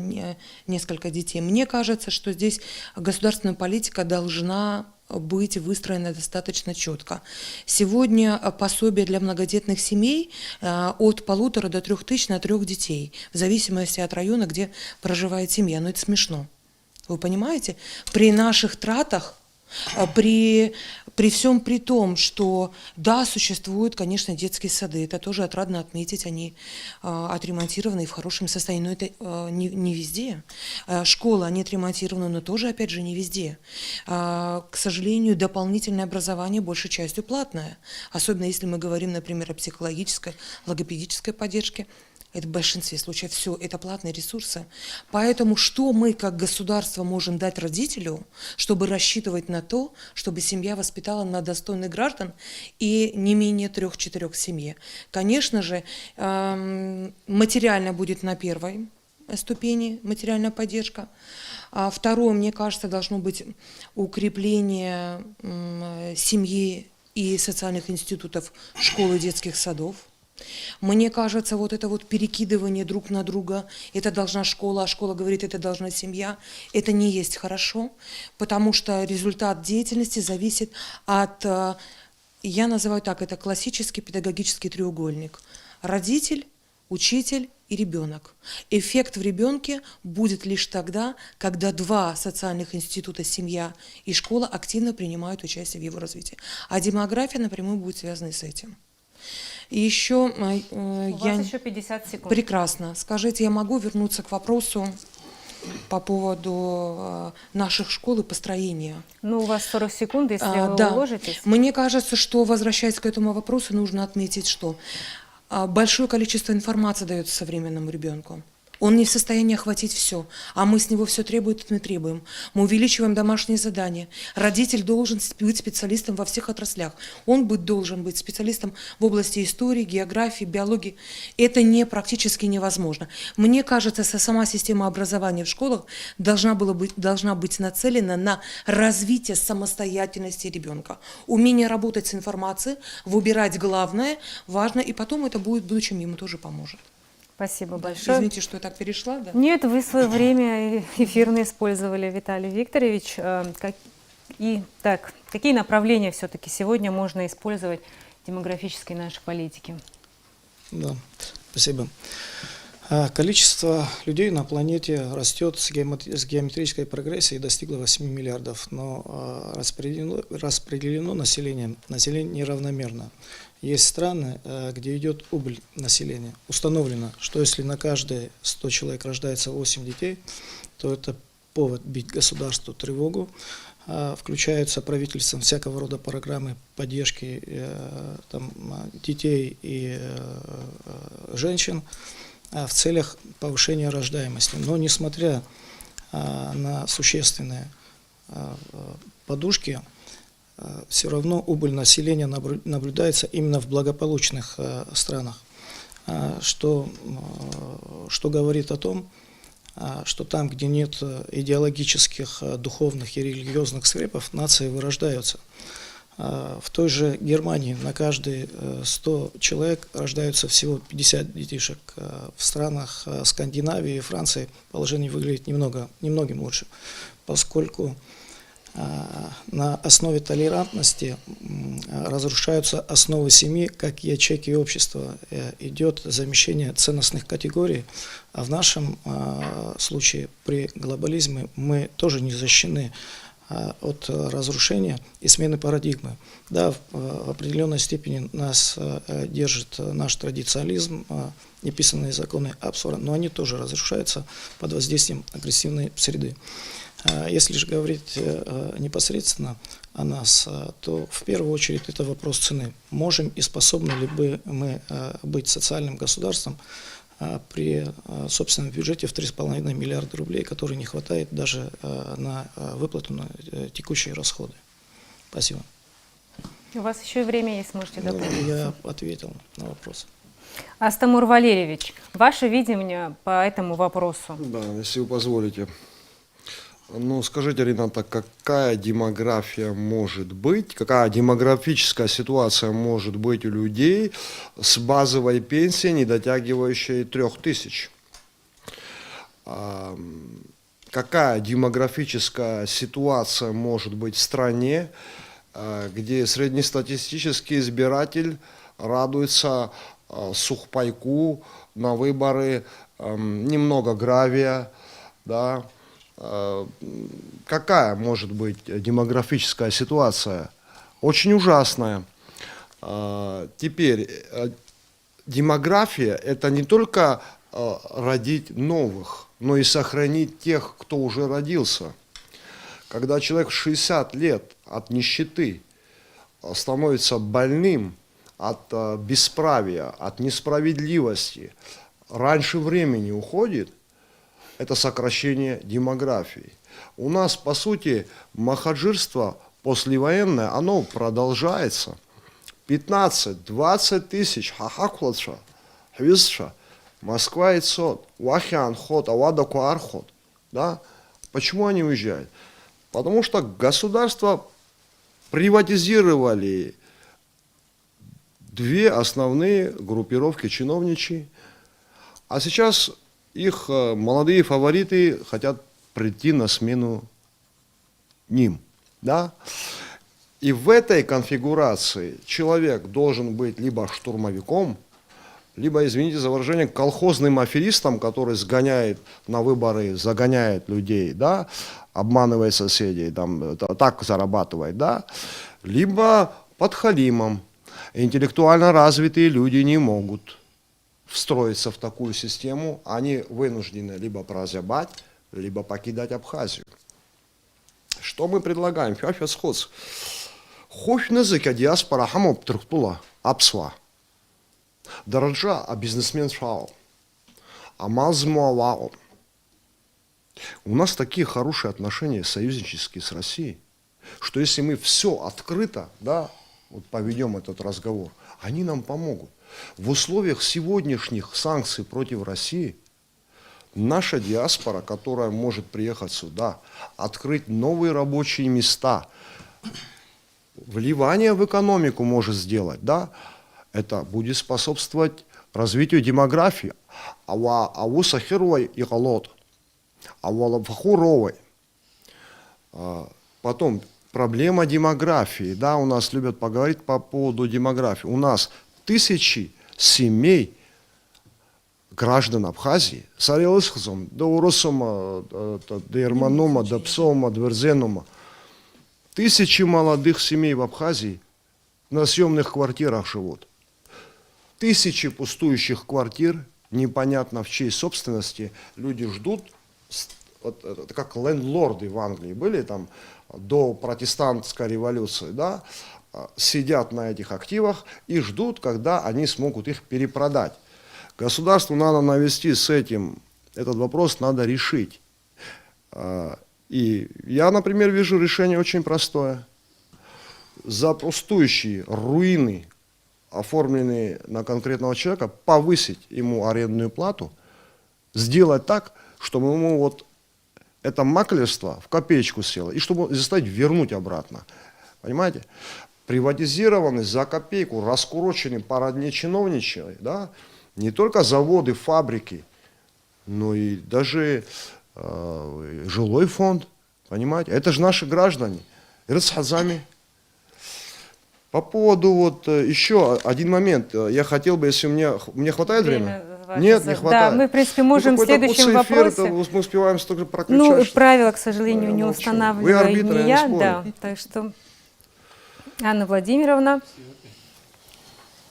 несколько детей. Мне кажется, что здесь государственная политика должна быть выстроена достаточно четко. Сегодня пособие для многодетных семей от 1500 до 3000 на 3 детей, в зависимости от района, где проживает семья. Но это смешно. Вы понимаете? При наших тратах, при всем при том, что да, существуют, конечно, детские сады, это тоже отрадно отметить, они отремонтированы и в хорошем состоянии, но это не везде. Школы, они отремонтированы, но тоже, опять же, не везде. К сожалению, дополнительное образование большей частью платное, особенно если мы говорим, например, о психологической, логопедической поддержке. Это в большинстве случаев все, это платные ресурсы. Поэтому что мы как государство можем дать родителю, чтобы рассчитывать на то, чтобы семья воспитала на достойных граждан и не менее 3-4 в семье? Конечно же, материально будет на первой ступени, материальная поддержка. Второе, мне кажется, должно быть укрепление семьи и социальных институтов, школ и детских садов. Мне кажется, вот это вот перекидывание друг на друга, это должна школа, а школа говорит, это должна семья, это не есть хорошо, потому что результат деятельности зависит от, я называю так, это классический педагогический треугольник. Родитель, учитель и ребенок. Эффект в ребенке будет лишь тогда, когда 2 социальных института, семья и школа, активно принимают участие в его развитии. А демография напрямую будет связана с этим. И еще У вас еще 50 секунд. Прекрасно. Скажите, я могу вернуться к вопросу по поводу наших школ и построения? Ну, у вас 40 секунд, если вы Да. уложитесь. Мне кажется, что, возвращаясь к этому вопросу, нужно отметить, что большое количество информации дается современному ребенку. Он не в состоянии охватить все, а мы с него все требуем, мы требуем. Мы увеличиваем домашние задания. Родитель должен быть специалистом во всех отраслях. Он должен быть специалистом в области истории, географии, биологии. Это практически невозможно. Мне кажется, сама система образования в школах должна быть нацелена на развитие самостоятельности ребенка. Умение работать с информацией, выбирать главное, важно, и потом это будет в будущем ему тоже поможет. Спасибо большое. Извините, что я так перешла, да? Нет, вы свое время эфирное использовали, Виталий Викторович. Какие направления все-таки сегодня можно использовать в демографической нашей политике? Да, спасибо. Количество людей на планете растет с геометрической прогрессией и достигло 8 миллиардов, но распределено население неравномерно. Есть страны, где идет убыль населения. Установлено, что если на каждые 100 человек рождается 8 детей, то это повод бить государству тревогу. Включаются правительством всякого рода программы поддержки детей и женщин в целях повышения рождаемости. Но несмотря на существенные подушки, все равно убыль населения наблюдается именно в благополучных странах, что говорит о том, что там, где нет идеологических, духовных и религиозных скрепов, нации вырождаются. В той же Германии на каждые 100 человек рождаются всего 50 детишек. В странах Скандинавии и Франции положение выглядит немногим лучше, поскольку на основе толерантности разрушаются основы семьи как ячейки общества. Идет замещение ценностных категорий, а в нашем случае при глобализме мы тоже не защищены от разрушения и смены парадигмы. Да, в определенной степени нас держит наш традиционализм, неписанные законы Абсора, но они тоже разрушаются под воздействием агрессивной среды. Если же говорить непосредственно о нас, то в первую очередь это вопрос цены. Можем и способны ли мы быть социальным государством при собственном бюджете в 3,5 миллиарда рублей, который не хватает даже на выплату на текущие расходы? Спасибо. У вас еще и время есть, можете дополнить. Я ответил на вопрос. Астамур Валерьевич, ваше видение по этому вопросу? Да, если вы позволите. Ну, скажите, Рената, какая демография может быть, какая демографическая ситуация может быть у людей с базовой пенсией, не дотягивающей 3000? Какая демографическая ситуация может быть в стране, где среднестатистический избиратель радуется сухпайку на выборы, немного гравия, да? Какая может быть демографическая ситуация? Очень ужасная. Теперь, демография – это не только родить новых, но и сохранить тех, кто уже родился. Когда человек в 60 лет от нищеты становится больным от бесправия, от несправедливости, раньше времени уходит, это сокращение демографии. У нас, по сути, махаджирство послевоенное, оно продолжается. 15-20 тысяч хахакладша, хвистша, Москва и Цот, Вахян ход, Авадаку архот. Да? Почему они уезжают? Потому что государство приватизировали две основные группировки чиновничьи, а сейчас их молодые фавориты хотят прийти на смену ним. Да? И в этой конфигурации человек должен быть либо штурмовиком, либо, извините за выражение, колхозным аферистом, который сгоняет на выборы, загоняет людей, да, обманывает соседей, там, так зарабатывает, да, либо подхалимом, Интеллектуально развитые люди не могут встроиться в такую систему, они вынуждены либо прозябать, либо покидать Абхазию. Что мы предлагаем? Хоч незыка диаспора хамоп трухтула абсва. Дораджа а бизнесмен шао. Амазмуавао. У нас такие хорошие отношения союзнические с Россией, что если мы все открыто, да, вот поведем этот разговор, они нам помогут. В условиях сегодняшних санкций против России наша диаспора, которая может приехать сюда, открыть новые рабочие места, вливание в экономику может сделать, да, это будет способствовать развитию демографии. Потом проблема демографии, да, у нас любят поговорить по поводу демографии. У нас тысячи семей граждан Абхазии, Сарелысхзом, Дауросома, Дерманома, Дапсома, Дверзенома, тысячи молодых семей в Абхазии на съемных квартирах живут. Тысячи пустующих квартир, непонятно в чьей собственности, люди ждут, вот, это как лендлорды в Англии были там до протестантской революции, да, сидят на этих активах и ждут, когда они смогут их перепродать. Государству надо навести с этим, этот вопрос надо решить. И я, например, вижу решение очень простое. За пустующие руины, оформленные на конкретного человека, повысить ему арендную плату, сделать так, чтобы ему вот это маклерство в копеечку село, и чтобы заставить вернуть обратно. Понимаете? Приватизированы за копейку, раскурочены по родне чиновничьей, да? Не только заводы, фабрики, но и даже жилой фонд. Понимаете? Это же наши граждане. Рысхазами. По поводу вот еще один момент. Я хотел бы, если мне хватает времени? Нет, не хватает. Да, мы, в принципе, можем в следующем вопросе. Мы успеваем столько проключать. Ну, правила, к сожалению, не молчу. устанавливаю Вы арбитр, не я я. не Да, спорю. так что, Анна Владимировна,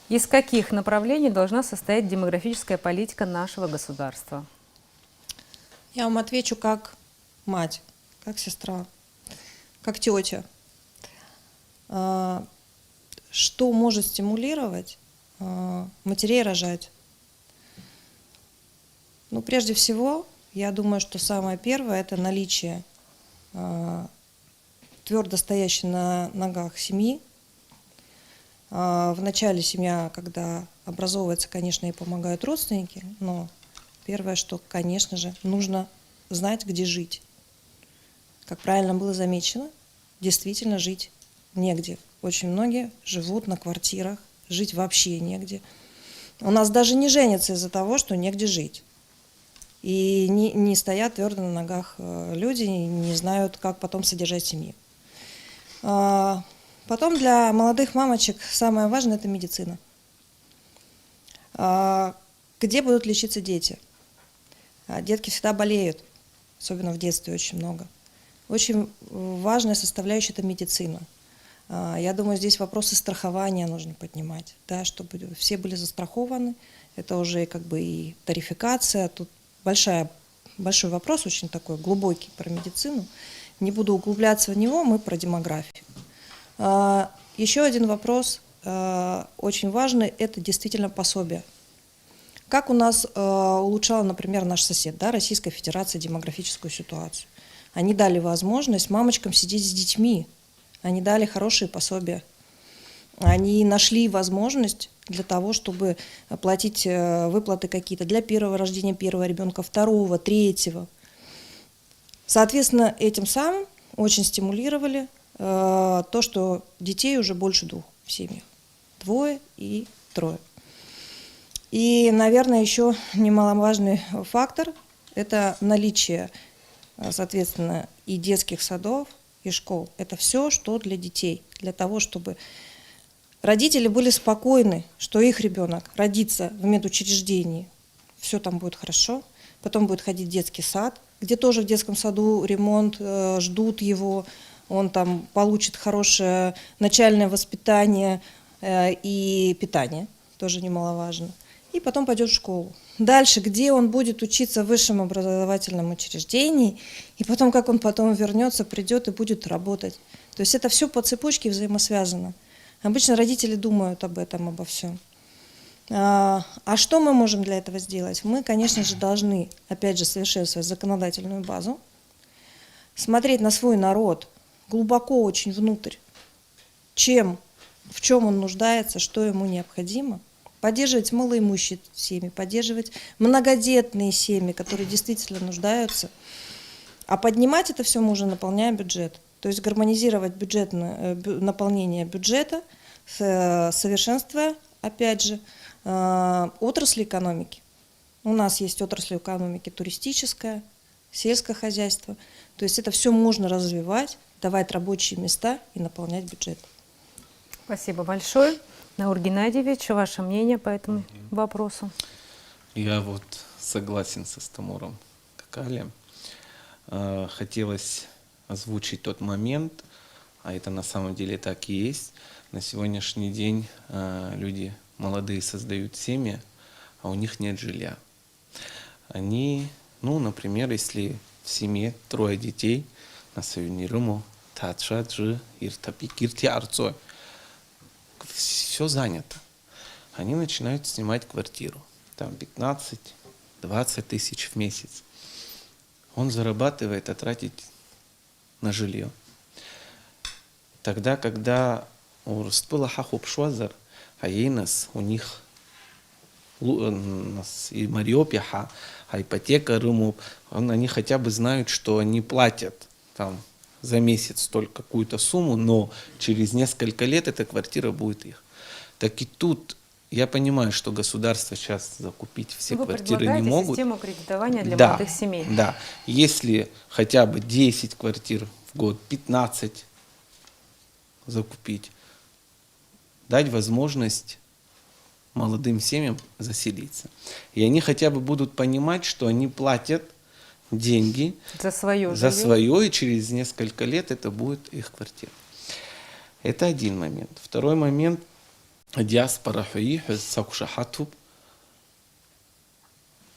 из каких направлений должна состоять демографическая политика нашего государства? Я вам отвечу как мать, как сестра, как тетя. Что может стимулировать матерей рожать? Ну, прежде всего, я думаю, что самое первое – это наличие твердо стоящей на ногах семьи. В начале семья, когда образовывается, конечно, и помогают родственники, но первое, что, конечно же, нужно знать, где жить. Как правильно было замечено, действительно жить негде. Очень многие живут на квартирах, жить вообще негде. У нас даже не женятся из-за того, что негде жить. И не стоят твердо на ногах люди, не знают, как потом содержать семью. Потом для молодых мамочек самое важное – это медицина. Где будут лечиться дети? Детки всегда болеют, особенно в детстве очень много. Очень важная составляющая – это медицина. Я думаю, здесь вопросы страхования нужно поднимать, да, чтобы все были застрахованы. Это уже как бы и тарификация. Тут большой вопрос, очень такой глубокий про медицину. Не буду углубляться в него, мы про демографию. Еще один вопрос очень важный – это действительно пособие. Как у нас улучшал, например, наш сосед, да, Российская Федерация, демографическую ситуацию. Они дали возможность мамочкам сидеть с детьми, они дали хорошие пособия. Они нашли возможность для того, чтобы платить выплаты какие-то для первого рождения первого ребенка, второго, третьего. Соответственно, этим самым очень стимулировали то, что детей уже больше 2 в семьях. 2 и 3. И, наверное, еще немаловажный фактор – это наличие, соответственно, и детских садов, и школ. Это все, что для детей, для того, чтобы родители были спокойны, что их ребенок родится в медучреждении, все там будет хорошо, потом будет ходить в детский сад, где тоже в детском саду ремонт, ждут его, он там получит хорошее начальное воспитание, и питание, тоже немаловажно. И потом пойдет в школу. Дальше, где он будет учиться в высшем образовательном учреждении, и потом, как он потом вернется, придет и будет работать. То есть это все по цепочке взаимосвязано. Обычно родители думают об этом, обо всем. А что мы можем для этого сделать? Мы, конечно же, должны, опять же, совершенствовать законодательную базу, смотреть на свой народ глубоко очень внутрь, в чем он нуждается, что ему необходимо, поддерживать малоимущие семьи, поддерживать многодетные семьи, которые действительно нуждаются. А поднимать это все можно, наполняя бюджет. То есть гармонизировать наполнение бюджета, совершенствуя, опять же, отрасли экономики. У нас есть отрасль экономики туристическая, сельское хозяйство. То есть это все можно развивать, давать рабочие места и наполнять бюджет. Спасибо большое. Наур Геннадьевич, ваше мнение по этому вопросу? Я вот согласен со Стамуром Какалием. Хотелось озвучить тот момент, а это на самом деле так и есть. На сегодняшний день люди молодые создают семьи, а у них нет жилья. Они, например, если в семье 3 детей, на Савинируму, Татшаджи, Иртапикирти, Арцой, все занято. Они начинают снимать квартиру. Там 15-20 тысяч в месяц. Он зарабатывает, а тратит на жилье. Тогда, когда у Рустпыла Хахуб Швазар, а ей нас, у них и Мариопиха, а ипотека Рыму, они хотя бы знают, что они платят там за месяц только какую-то сумму, но через несколько лет эта квартира будет их. Так и тут я понимаю, что государство сейчас закупить все квартиры не могут. Систему кредитования для молодых семей. Да, если хотя бы 10 квартир в год, 15 закупить, дать возможность молодым семьям заселиться. И они хотя бы будут понимать, что они платят деньги за свое, и через несколько лет это будет их квартира. Это один момент. Второй момент. Диаспора хуи сакушахатуб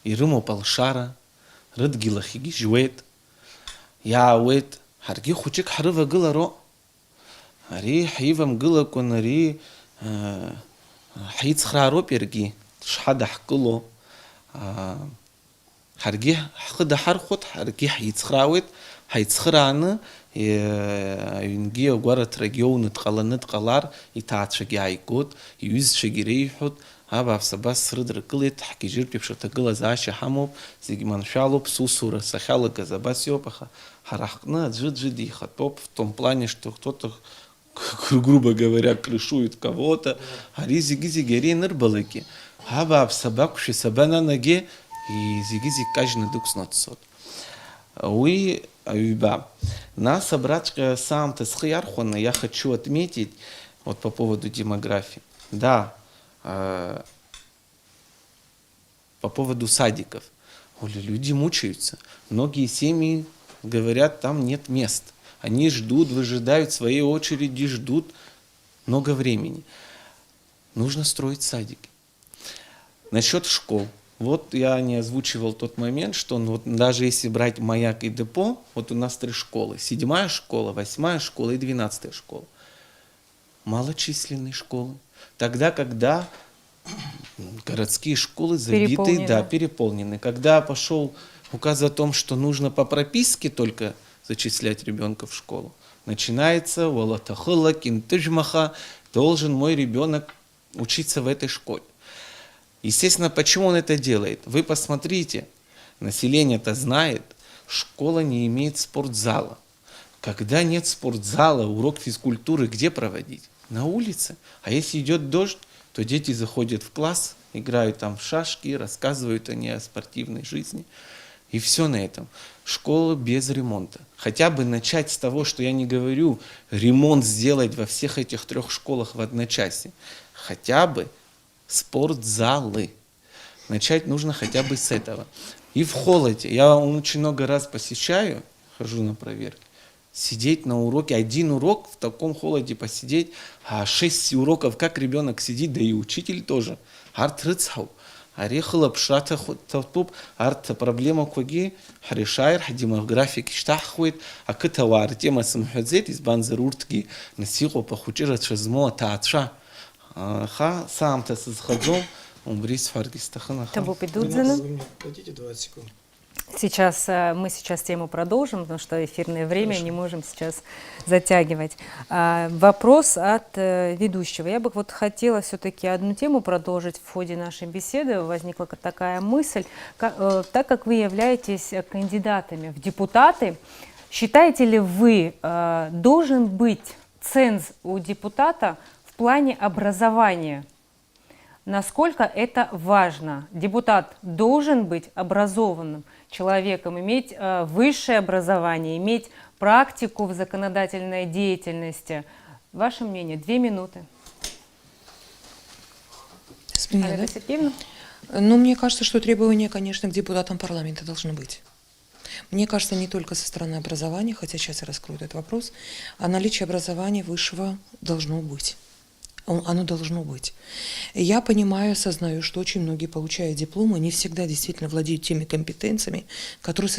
и рымо палшара рыдгилахиги жует я ует харги хучик харыва гыларо ари хайвам гыла конари хайцхраро перги шхадах гыло харги хыда хархот харги хайцхраует хайцхраны юнги огварат регионы тқалар и таатшаги айгот юз шагирейхот аба всабас срыдрыкылет хакижир пепшатагыла зааши хамоп зигиманшалоп сусура сахала газабасиопаха харахна джиджидиха топ в том плане, что кто-то, грубо говоря, крышует кого-то, а ризиги-зигери нырбалыки аба всабакуши сабана ноге и зиги-зиг каждый дукснотсот. Уи Аюба. Нас, братка, сам Тесхиархона, я хочу отметить вот по поводу демографии. Да, по поводу садиков. Люди мучаются. Многие семьи говорят, там нет мест. Они ждут, выжидают своей очереди, ждут много времени. Нужно строить садики. Насчет школ. Вот я не озвучивал тот момент, что вот даже если брать Маяк и Депо, вот у нас 3 школы. 7-я школа, 8-я школа и 12-я школа. Малочисленные школы. Тогда, когда городские школы забиты, переполнены. Когда пошел указ о том, что нужно по прописке только зачислять ребенка в школу, начинается «Валатахыла кинтыжмаха», должен мой ребенок учиться в этой школе. Естественно, почему он это делает? Вы посмотрите, население-то знает, школа не имеет спортзала. Когда нет спортзала, урок физкультуры где проводить? На улице. А если идет дождь, то дети заходят в класс, играют там в шашки, рассказывают они о спортивной жизни. И все на этом. Школа без ремонта. Хотя бы начать с того, что я не говорю, ремонт сделать во всех этих 3 школах в одночасье. Хотя бы спортзалы. Начать нужно хотя бы с этого. И в холоде. Я очень много раз посещаю, хожу на проверки. Сидеть на уроке, один урок в таком холоде посидеть, а 6 уроков, как ребенок сидит, да и учитель тоже. Арт рыцхау. Арехала пшата талтуб, арт проблема коги, харишайр, демографик штахует, а кытавар тема самхадзет из банзеруртки насилу похучира чезмо таатша. Ха, сам-то сходзом, умбрис фаргистахана. Табу Вы Пидудзина. мне дадите 20 секунд? Мы сейчас тему продолжим, потому что эфирное время не можем сейчас затягивать. Вопрос от ведущего. Я бы вот хотела все-таки одну тему продолжить в ходе нашей беседы. Возникла такая мысль. Так как вы являетесь кандидатами в депутаты, считаете ли вы, должен быть ценз у депутата в плане образования? Насколько это важно? Депутат должен быть образованным человеком, иметь высшее образование, иметь практику в законодательной деятельности. Ваше мнение? 2 минуты. С меня, Алена да? Сергеевна? Ну, мне кажется, что требования, конечно, к депутатам парламента должны быть. Мне кажется, не только со стороны образования, хотя сейчас я раскрою этот вопрос, а наличие образования высшего должно быть. Оно должно быть. Я понимаю, осознаю, что очень многие, получая дипломы, не всегда действительно владеют теми компетенциями, которые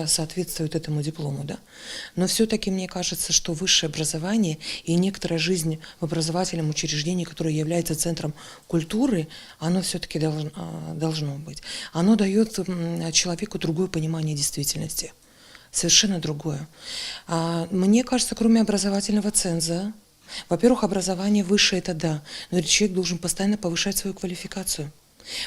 соответствуют этому диплому. Да? Но все-таки мне кажется, что высшее образование и некоторая жизнь в образовательном учреждении, которое является центром культуры, оно все-таки должно быть. Оно дает человеку другое понимание действительности. Совершенно другое. Мне кажется, кроме образовательного ценза, во-первых, образование высшее – это да, но человек должен постоянно повышать свою квалификацию.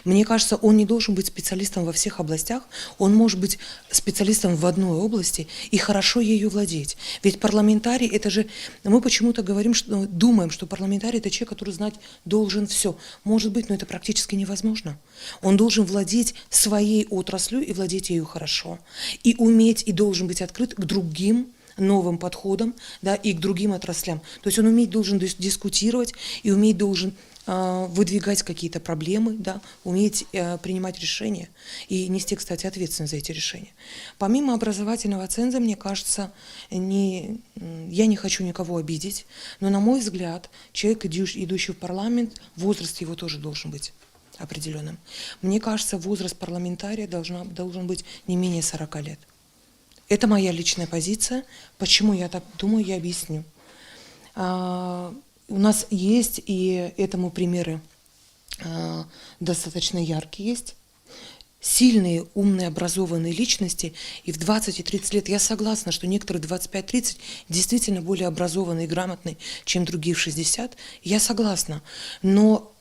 Мне кажется, он не должен быть специалистом во всех областях, он может быть специалистом в одной области и хорошо ею владеть. Ведь парламентарий – это же… Мы почему-то думаем, что парламентарий – это человек, который знать должен все. Может быть, но это практически невозможно. Он должен владеть своей отраслью и владеть ею хорошо. И уметь, и должен быть открыт к другим новым подходам, да, и к другим отраслям. То есть он уметь должен дискутировать и уметь должен выдвигать какие-то проблемы, да, уметь принимать решения и нести, кстати, ответственность за эти решения. Помимо образовательного ценза, мне кажется, я не хочу никого обидеть, но, на мой взгляд, человек, идущий в парламент, возраст его тоже должен быть определенным. Мне кажется, возраст парламентария должен быть не менее 40 лет. Это моя личная позиция. Почему я так думаю, я объясню. У нас есть, и этому примеры достаточно яркие есть, сильные, умные, образованные личности, и в 20 и 30 лет я согласна, что некоторые 25-30 действительно более образованные и грамотные, чем другие в 60. Я согласна. Но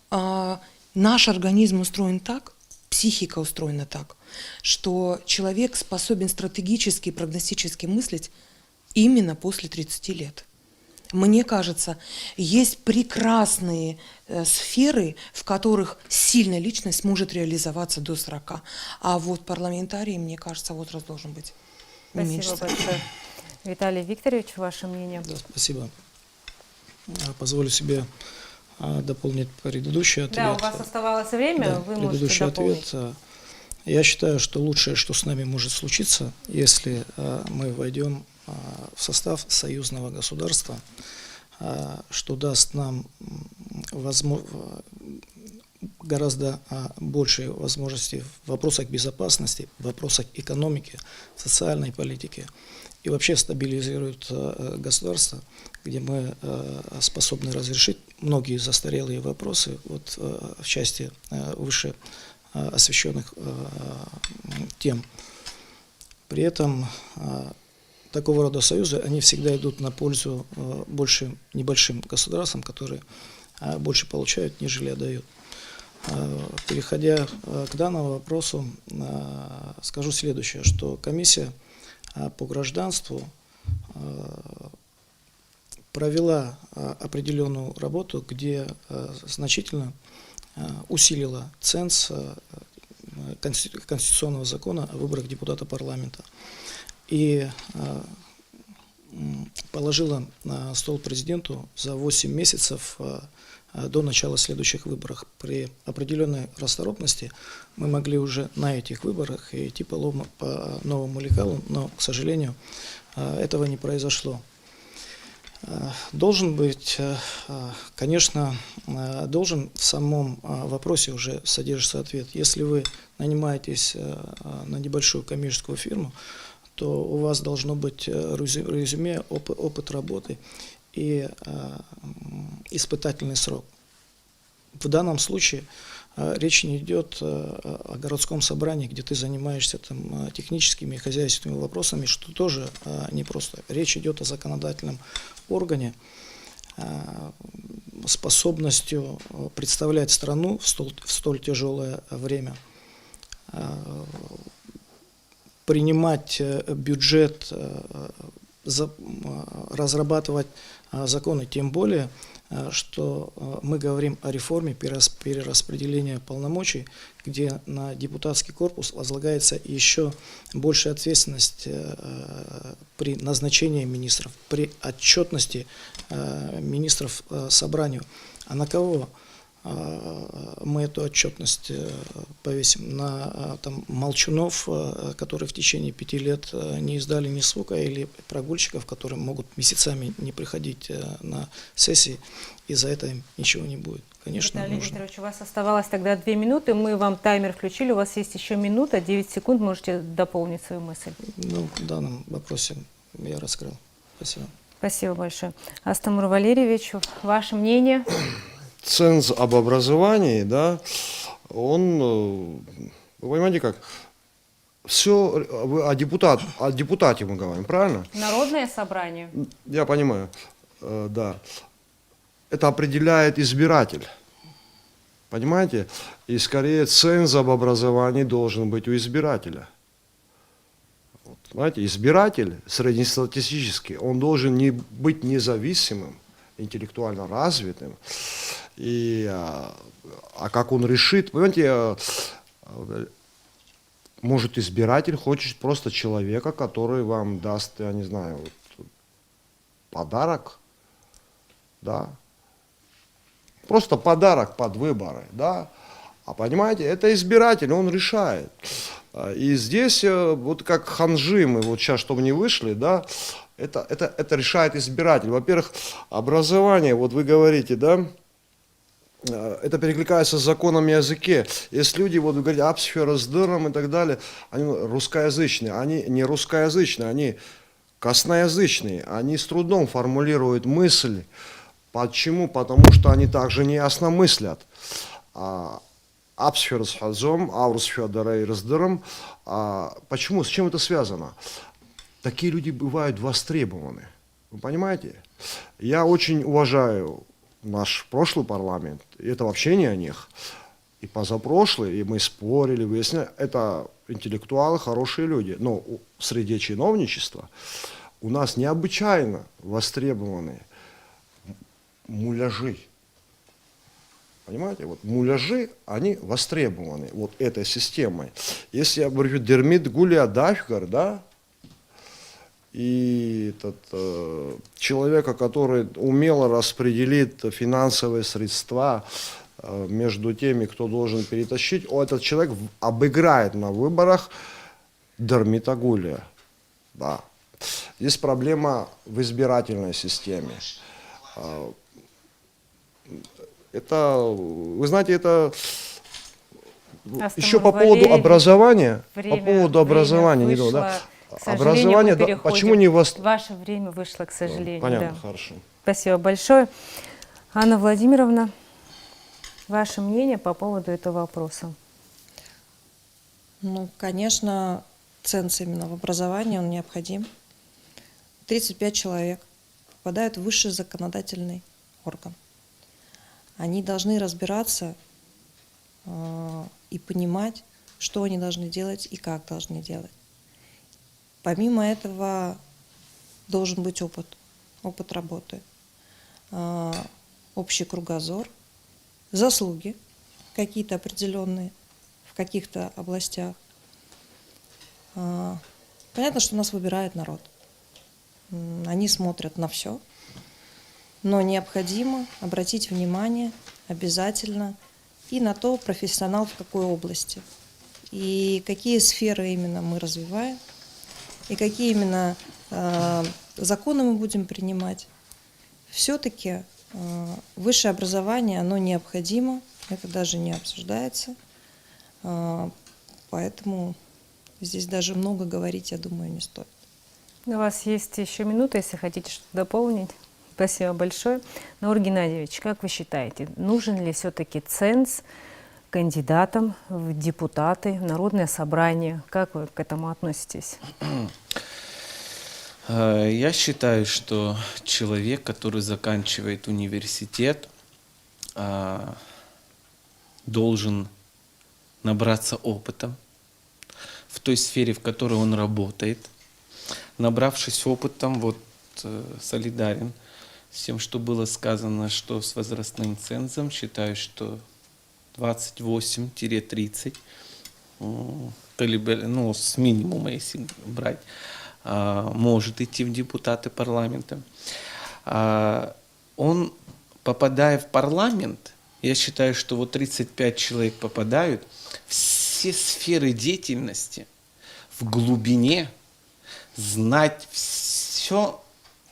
наш организм устроен так, психика устроена так, что человек способен стратегически и прогностически мыслить именно после 30 лет. Мне кажется, есть прекрасные сферы, в которых сильная личность может реализоваться до 40. А вот парламентарий, мне кажется, возраст должен быть не меньше. Спасибо большое. Виталий Викторович, ваше мнение? Да, спасибо. Позволю себе дополнить предыдущий ответ. Да, у вас оставалось время, Да, вы можете предыдущий дополнить. ответ. Я считаю, что лучшее, что с нами может случиться, если мы войдем в состав союзного государства, что даст нам гораздо большие возможности в вопросах безопасности, в вопросах экономики, социальной политики и вообще стабилизирует государство, где мы способны разрешить многие застарелые вопросы вот, в части выше освещенных тем. При этом такого рода союзы, они всегда идут на пользу больше небольшим государствам, которые больше получают, нежели отдают. Переходя к данному вопросу, скажу следующее, что комиссия по гражданству провела определенную работу, где значительно усилила ценз конституционного закона о выборах депутата парламента и положила на стол президенту за 8 месяцев до начала следующих выборов. При определенной расторопности мы могли уже на этих выборах идти по новому лекалу, но, к сожалению, этого не произошло. Должен быть, конечно, должен в самом вопросе уже содержится ответ. Если вы нанимаетесь на небольшую коммерческую фирму, то у вас должно быть резюме, опыт работы и испытательный срок. В данном случае речь не идет о городском собрании, где ты занимаешься там техническими и хозяйственными вопросами, что тоже непросто. Речь идет о законодательном органе, способностью представлять страну в столь тяжелое время, принимать бюджет, разрабатывать законы, тем более, что мы говорим о реформе перераспределения полномочий, где на депутатский корпус возлагается еще большая ответственность при назначении министров, при отчетности министров собранию. А на кого мы эту отчетность повесим? На там, молчунов, которые в течение 5 лет не издали ни звука, или прогульщиков, которые могут месяцами не приходить на сессии, и за это им ничего не будет. Конечно, Виталий нужно. Викторович, у вас оставалось тогда 2 минуты, мы вам таймер включили, у вас есть еще минута, 9 секунд, можете дополнить свою мысль. Ну, в данном вопросе я раскрыл. Спасибо. Спасибо большое. Астамур Валерьевич, ваше мнение? Ценз об образовании, да, он, вы понимаете как, все, о депутате мы говорим, правильно? Народное собрание. Я понимаю, да. Это определяет избиратель, понимаете? И скорее ценз об образовании должен быть у избирателя. Вот, знаете, избиратель среднестатистический, он должен быть независимым, интеллектуально развитым. И, как он решит, понимаете, может избиратель хочет просто человека, который вам даст, я не знаю, вот, подарок, да, просто подарок под выборы, да, а понимаете, это избиратель, он решает. И здесь, вот как ханжи мы вот сейчас, чтобы не вышли, да, это решает избиратель. Во-первых, образование, вот вы говорите, да, это перекликается с законом языке. Есть люди, вот вы говорите, апсфера с дыром и так далее, они русскоязычные, они не русскоязычные, они косноязычные, они с трудом формулируют мысли. Почему? Потому что они также неясно мыслят. Апсфера с хазом, аурсфера с дыром. Почему? С чем это связано? Такие люди бывают востребованы. Вы понимаете? Я очень уважаю наш прошлый парламент, и это вообще не о них. И позапрошлый, и мы спорили, выясняли, это интеллектуалы, хорошие люди. Но среди чиновничества у нас необычайно востребованы муляжи. Понимаете, вот муляжи, они востребованы вот этой системой. Если я говорю, Дермит Гулия Дафгар, да, и человека, который умело распределит финансовые средства между теми, кто должен перетащить, этот человек обыграет на выборах Дермита Гулия. Да. Здесь проблема в избирательной системе. Это, вы знаете, это еще по поводу образования. По поводу образования, не думаю, да. Образование, да, почему не вас... Ваше время вышло, к сожалению. Понятно, да. хорошо. Спасибо большое. Анна Владимировна, ваше мнение по поводу этого вопроса? Ну, конечно, ценз именно в образовании, он необходим. 35 человек попадают в высший законодательный орган. Они должны разбираться и понимать, что они должны делать и как должны делать. Помимо этого должен быть опыт работы, общий кругозор, заслуги какие-то определенные в каких-то областях. Понятно, что нас выбирает народ. Они смотрят на все, но необходимо обратить внимание обязательно и на то, профессионал в какой области, и какие сферы именно мы развиваем, и какие именно законы мы будем принимать. Все-таки высшее образование, оно необходимо, это даже не обсуждается. Поэтому здесь даже много говорить, я думаю, не стоит. У вас есть еще минута, если хотите что-то дополнить. Спасибо большое. Наур Геннадьевич, как вы считаете, нужен ли все-таки ценз кандидатам в депутаты, в народное собрание? Как вы к этому относитесь? Я считаю, что человек, который заканчивает университет, должен набраться опыта в той сфере, в которой он работает. Набравшись опытом, вот солидарен с тем, что было сказано, что с возрастным цензом, считаю, что 28-30, ну, с минимума, если брать, может идти в депутаты парламента. Он, попадая в парламент, я считаю, что вот 35 человек попадают, все сферы деятельности в глубине знать все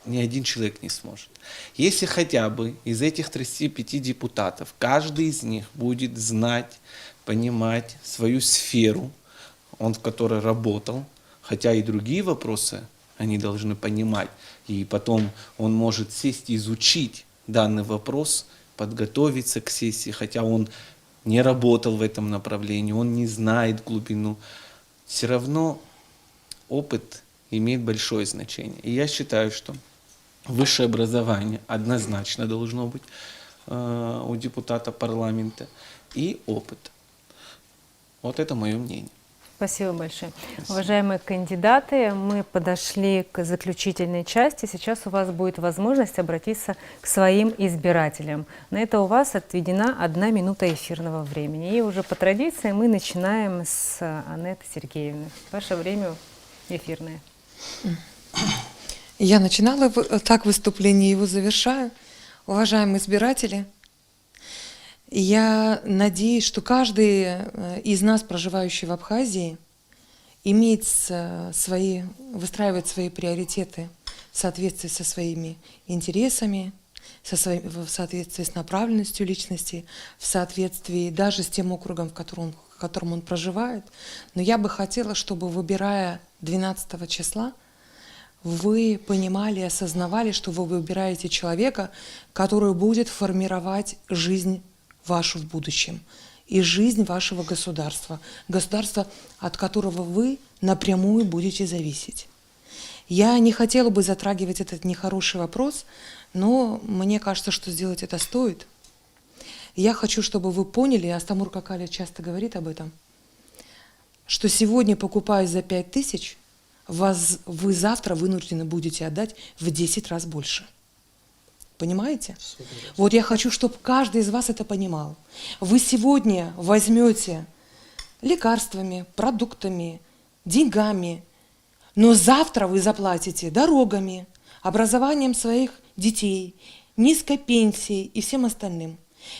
ни один человек не сможет. Если хотя бы из этих 35 депутатов каждый из них будет знать, понимать свою сферу, он в которой работал, хотя и другие вопросы они должны понимать, и потом он может сесть и изучить данный вопрос, подготовиться к сессии, хотя он не работал в этом направлении, он не знает глубину, все равно опыт имеет большое значение. И я считаю, что высшее образование однозначно должно быть у депутата парламента и опыт. Вот это мое мнение. Спасибо большое. Уважаемые кандидаты, мы подошли к заключительной части. Сейчас у вас будет возможность обратиться к своим избирателям. На это у вас отведена 1 минута эфирного времени. И уже по традиции мы начинаем с Анетты Сергеевны. Ваше время эфирное. Я начинала так выступление, его завершаю. Уважаемые избиратели, я надеюсь, каждый из нас, проживающий в Абхазии, выстраивает свои приоритеты в соответствии со своими интересами, в соответствии с направленностью личности, в соответствии даже с тем округом, в котором он проживает. Но я бы хотела, чтобы, выбирая 12 числа, вы понимали и осознавали, что вы выбираете человека, который будет формировать жизнь вашу в будущем и жизнь вашего государства, государства, от которого вы напрямую будете зависеть. Я не хотела бы затрагивать этот нехороший вопрос, но мне кажется, что сделать это стоит. Я хочу, чтобы вы поняли, Астамур Какаля часто говорит об этом, что сегодня, покупая за 5000, вы завтра вынуждены будете отдать в 10 раз больше. Понимаете? Вот я хочу, чтобы каждый из вас это понимал. Вы сегодня возьмете лекарствами, продуктами, деньгами, но завтра вы заплатите дорогами, образованием своих детей, низкой пенсией и всем остальным.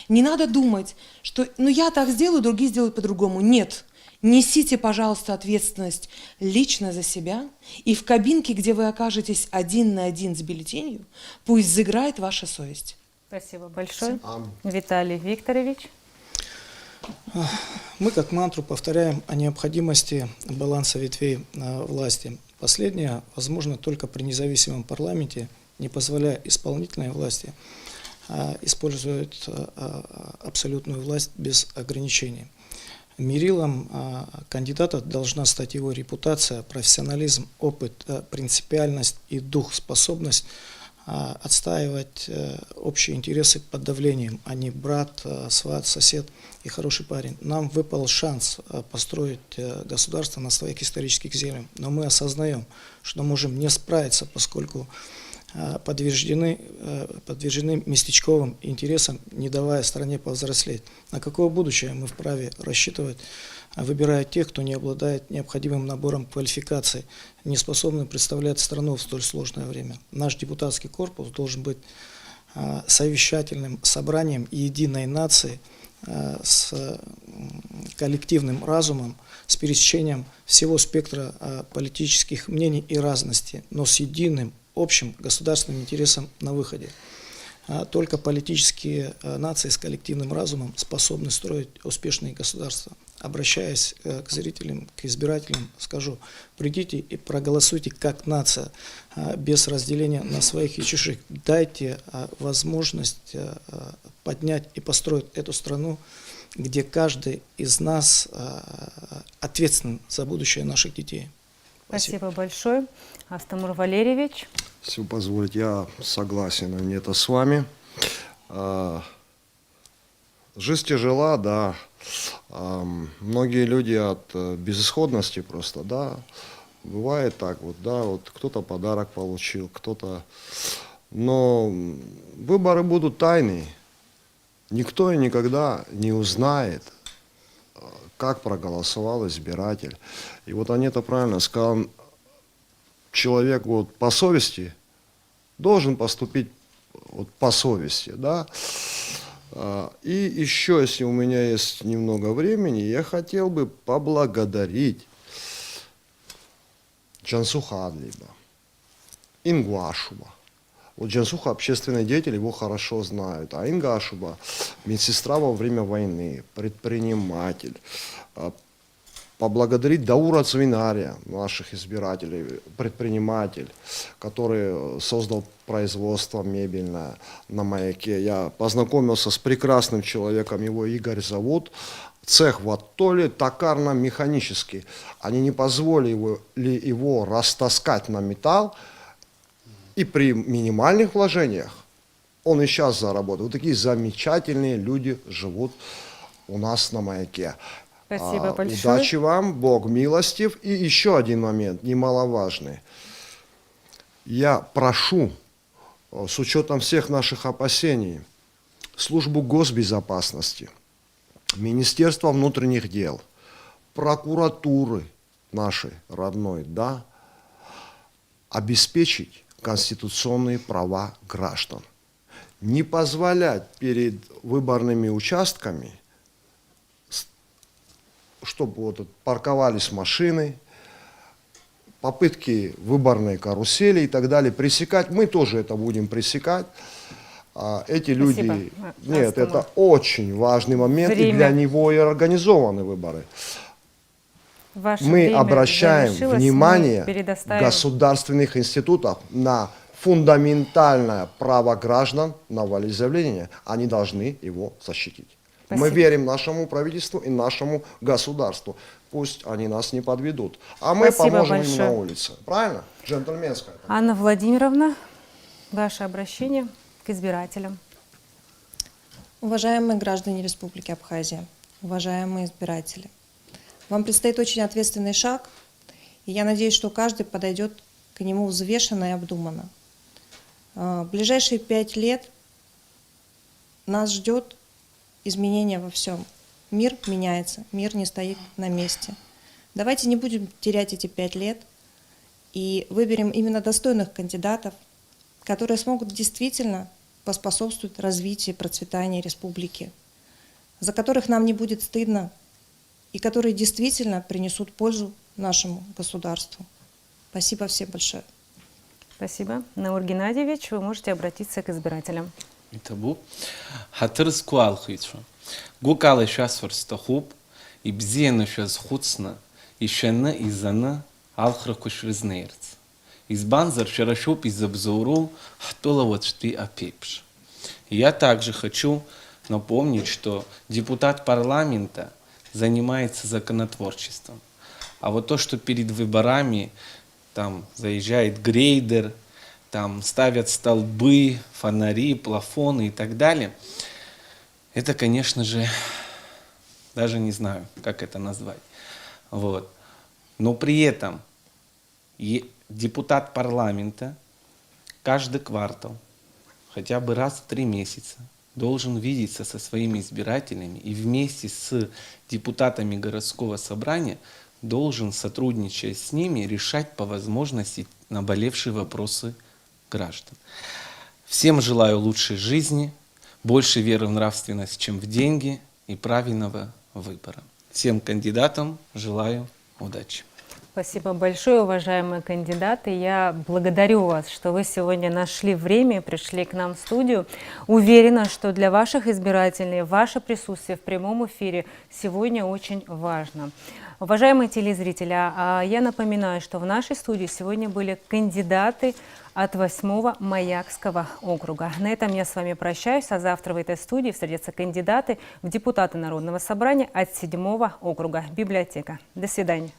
Не надо думать, что я так сделаю, другие сделают по-другому. Нет. Несите, пожалуйста, ответственность лично за себя, и в кабинке, где вы окажетесь 1 на 1 с бюллетенью, пусть заиграет ваша совесть. Спасибо большое. Виталий Викторович. Мы как мантру повторяем о необходимости баланса ветвей власти. Последнее возможно только при независимом парламенте, не позволяя исполнительной власти использовать абсолютную власть без ограничений. Мерилом кандидата должна стать его репутация, профессионализм, опыт, принципиальность и дух, способность отстаивать общие интересы под давлением, а не брат, сват, сосед и хороший парень. Нам выпал шанс построить государство на своих исторических землях, но мы осознаем, что можем не справиться, поскольку подвержены местечковым интересам, не давая стране повзрослеть. На какое будущее мы вправе рассчитывать, выбирая тех, кто не обладает необходимым набором квалификаций, не способны представлять страну в столь сложное время. Наш депутатский корпус должен быть совещательным собранием единой нации, с коллективным разумом, с пересечением всего спектра политических мнений и разностей, но с единым общим государственным интересом на выходе. Только политические нации с коллективным разумом способны строить успешные государства. Обращаясь к зрителям, к избирателям, скажу: придите и проголосуйте как нация, без разделения на своих и чужих. Дайте возможность поднять и построить эту страну, где каждый из нас ответственен за будущее наших детей. Спасибо большое. Астамур Валерьевич. Если вы позволите, я согласен это с вами. Жизнь тяжела, да. Многие люди от безысходности просто, да. Бывает так вот, да, вот кто-то подарок получил, кто-то... Но выборы будут тайные. Никто и никогда не узнает, как проголосовал избиратель. И вот Анета правильно сказала, человек вот по совести должен поступить вот по совести, да. И еще, если у меня есть немного времени, я хотел бы поблагодарить Джансуха Адлиба, Ингуашуба. Вот Джансуха общественный деятель, его хорошо знают, а Ингашуба медсестра во время войны, предприниматель. Поблагодарить Даура Цвинария, наших избирателей, предприниматель, который создал производство мебельное на Маяке. Я познакомился с прекрасным человеком, его Игорь зовут. Цех в Атоле токарно-механический. Они не позволили его растаскать на металл, и при минимальных вложениях он и сейчас заработает. Вот такие замечательные люди живут у нас на Маяке. Спасибо большое. Удачи вам, Бог милостив. И еще один момент, немаловажный. Я прошу, с учетом всех наших опасений, службу госбезопасности, Министерство внутренних дел, прокуратуры нашей родной, да, обеспечить конституционные права граждан. Не позволять перед выборными участками, чтобы вот парковались машины, попытки выборной карусели и так далее пресекать. Мы тоже это будем пресекать. Эти люди... Нет, это очень важный момент, и для него и организованы выборы. Мы обращаем внимание государственных институтов на фундаментальное право граждан на волеизъявление. Они должны его защитить. Спасибо. Мы верим нашему правительству и нашему государству. Пусть они нас не подведут. А мы поможем им на улице. Правильно? Джентльменская. Анна Владимировна, ваше обращение к избирателям. Уважаемые граждане Республики Абхазия, уважаемые избиратели, вам предстоит очень ответственный шаг, и я надеюсь, что каждый подойдет к нему взвешенно и обдуманно. В ближайшие 5 лет нас ждет изменения во всем. Мир меняется, мир не стоит на месте. Давайте не будем терять эти 5 лет и выберем именно достойных кандидатов, которые смогут действительно поспособствовать развитию и процветанию республики, за которых нам не будет стыдно и которые действительно принесут пользу нашему государству. Спасибо всем большое. Спасибо. Наур Геннадьевич, вы можете обратиться к избирателям. Итабу. Хатырс куалхитшу. Гукалы шас форстахуб, и бзена шас хуцна, и шена и зана алхракуш резнерц. Избанзар шарашуп из обзору, хтола вот шты апепш. Я также хочу напомнить, что депутат парламента занимается законотворчеством. А вот то, что перед выборами там заезжает грейдер, там ставят столбы, фонари, плафоны и так далее, это, конечно же, даже не знаю, как это назвать. Вот. Но при этом депутат парламента каждый квартал, хотя бы раз в 3 месяца, должен видеться со своими избирателями и вместе с депутатами городского собрания должен, сотрудничая с ними, решать по возможности наболевшие вопросы граждан. Всем желаю лучшей жизни, больше веры в нравственность, чем в деньги, и правильного выбора. Всем кандидатам желаю удачи. Спасибо большое, уважаемые кандидаты. Я благодарю вас, что вы сегодня нашли время и пришли к нам в студию. Уверена, что для ваших избирателей ваше присутствие в прямом эфире сегодня очень важно. Уважаемые телезрители, я напоминаю, что в нашей студии сегодня были кандидаты от 8-го Маякского округа. На этом я с вами прощаюсь, а завтра в этой студии встретятся кандидаты в депутаты Народного собрания от 7-го округа. Библиотека. До свидания.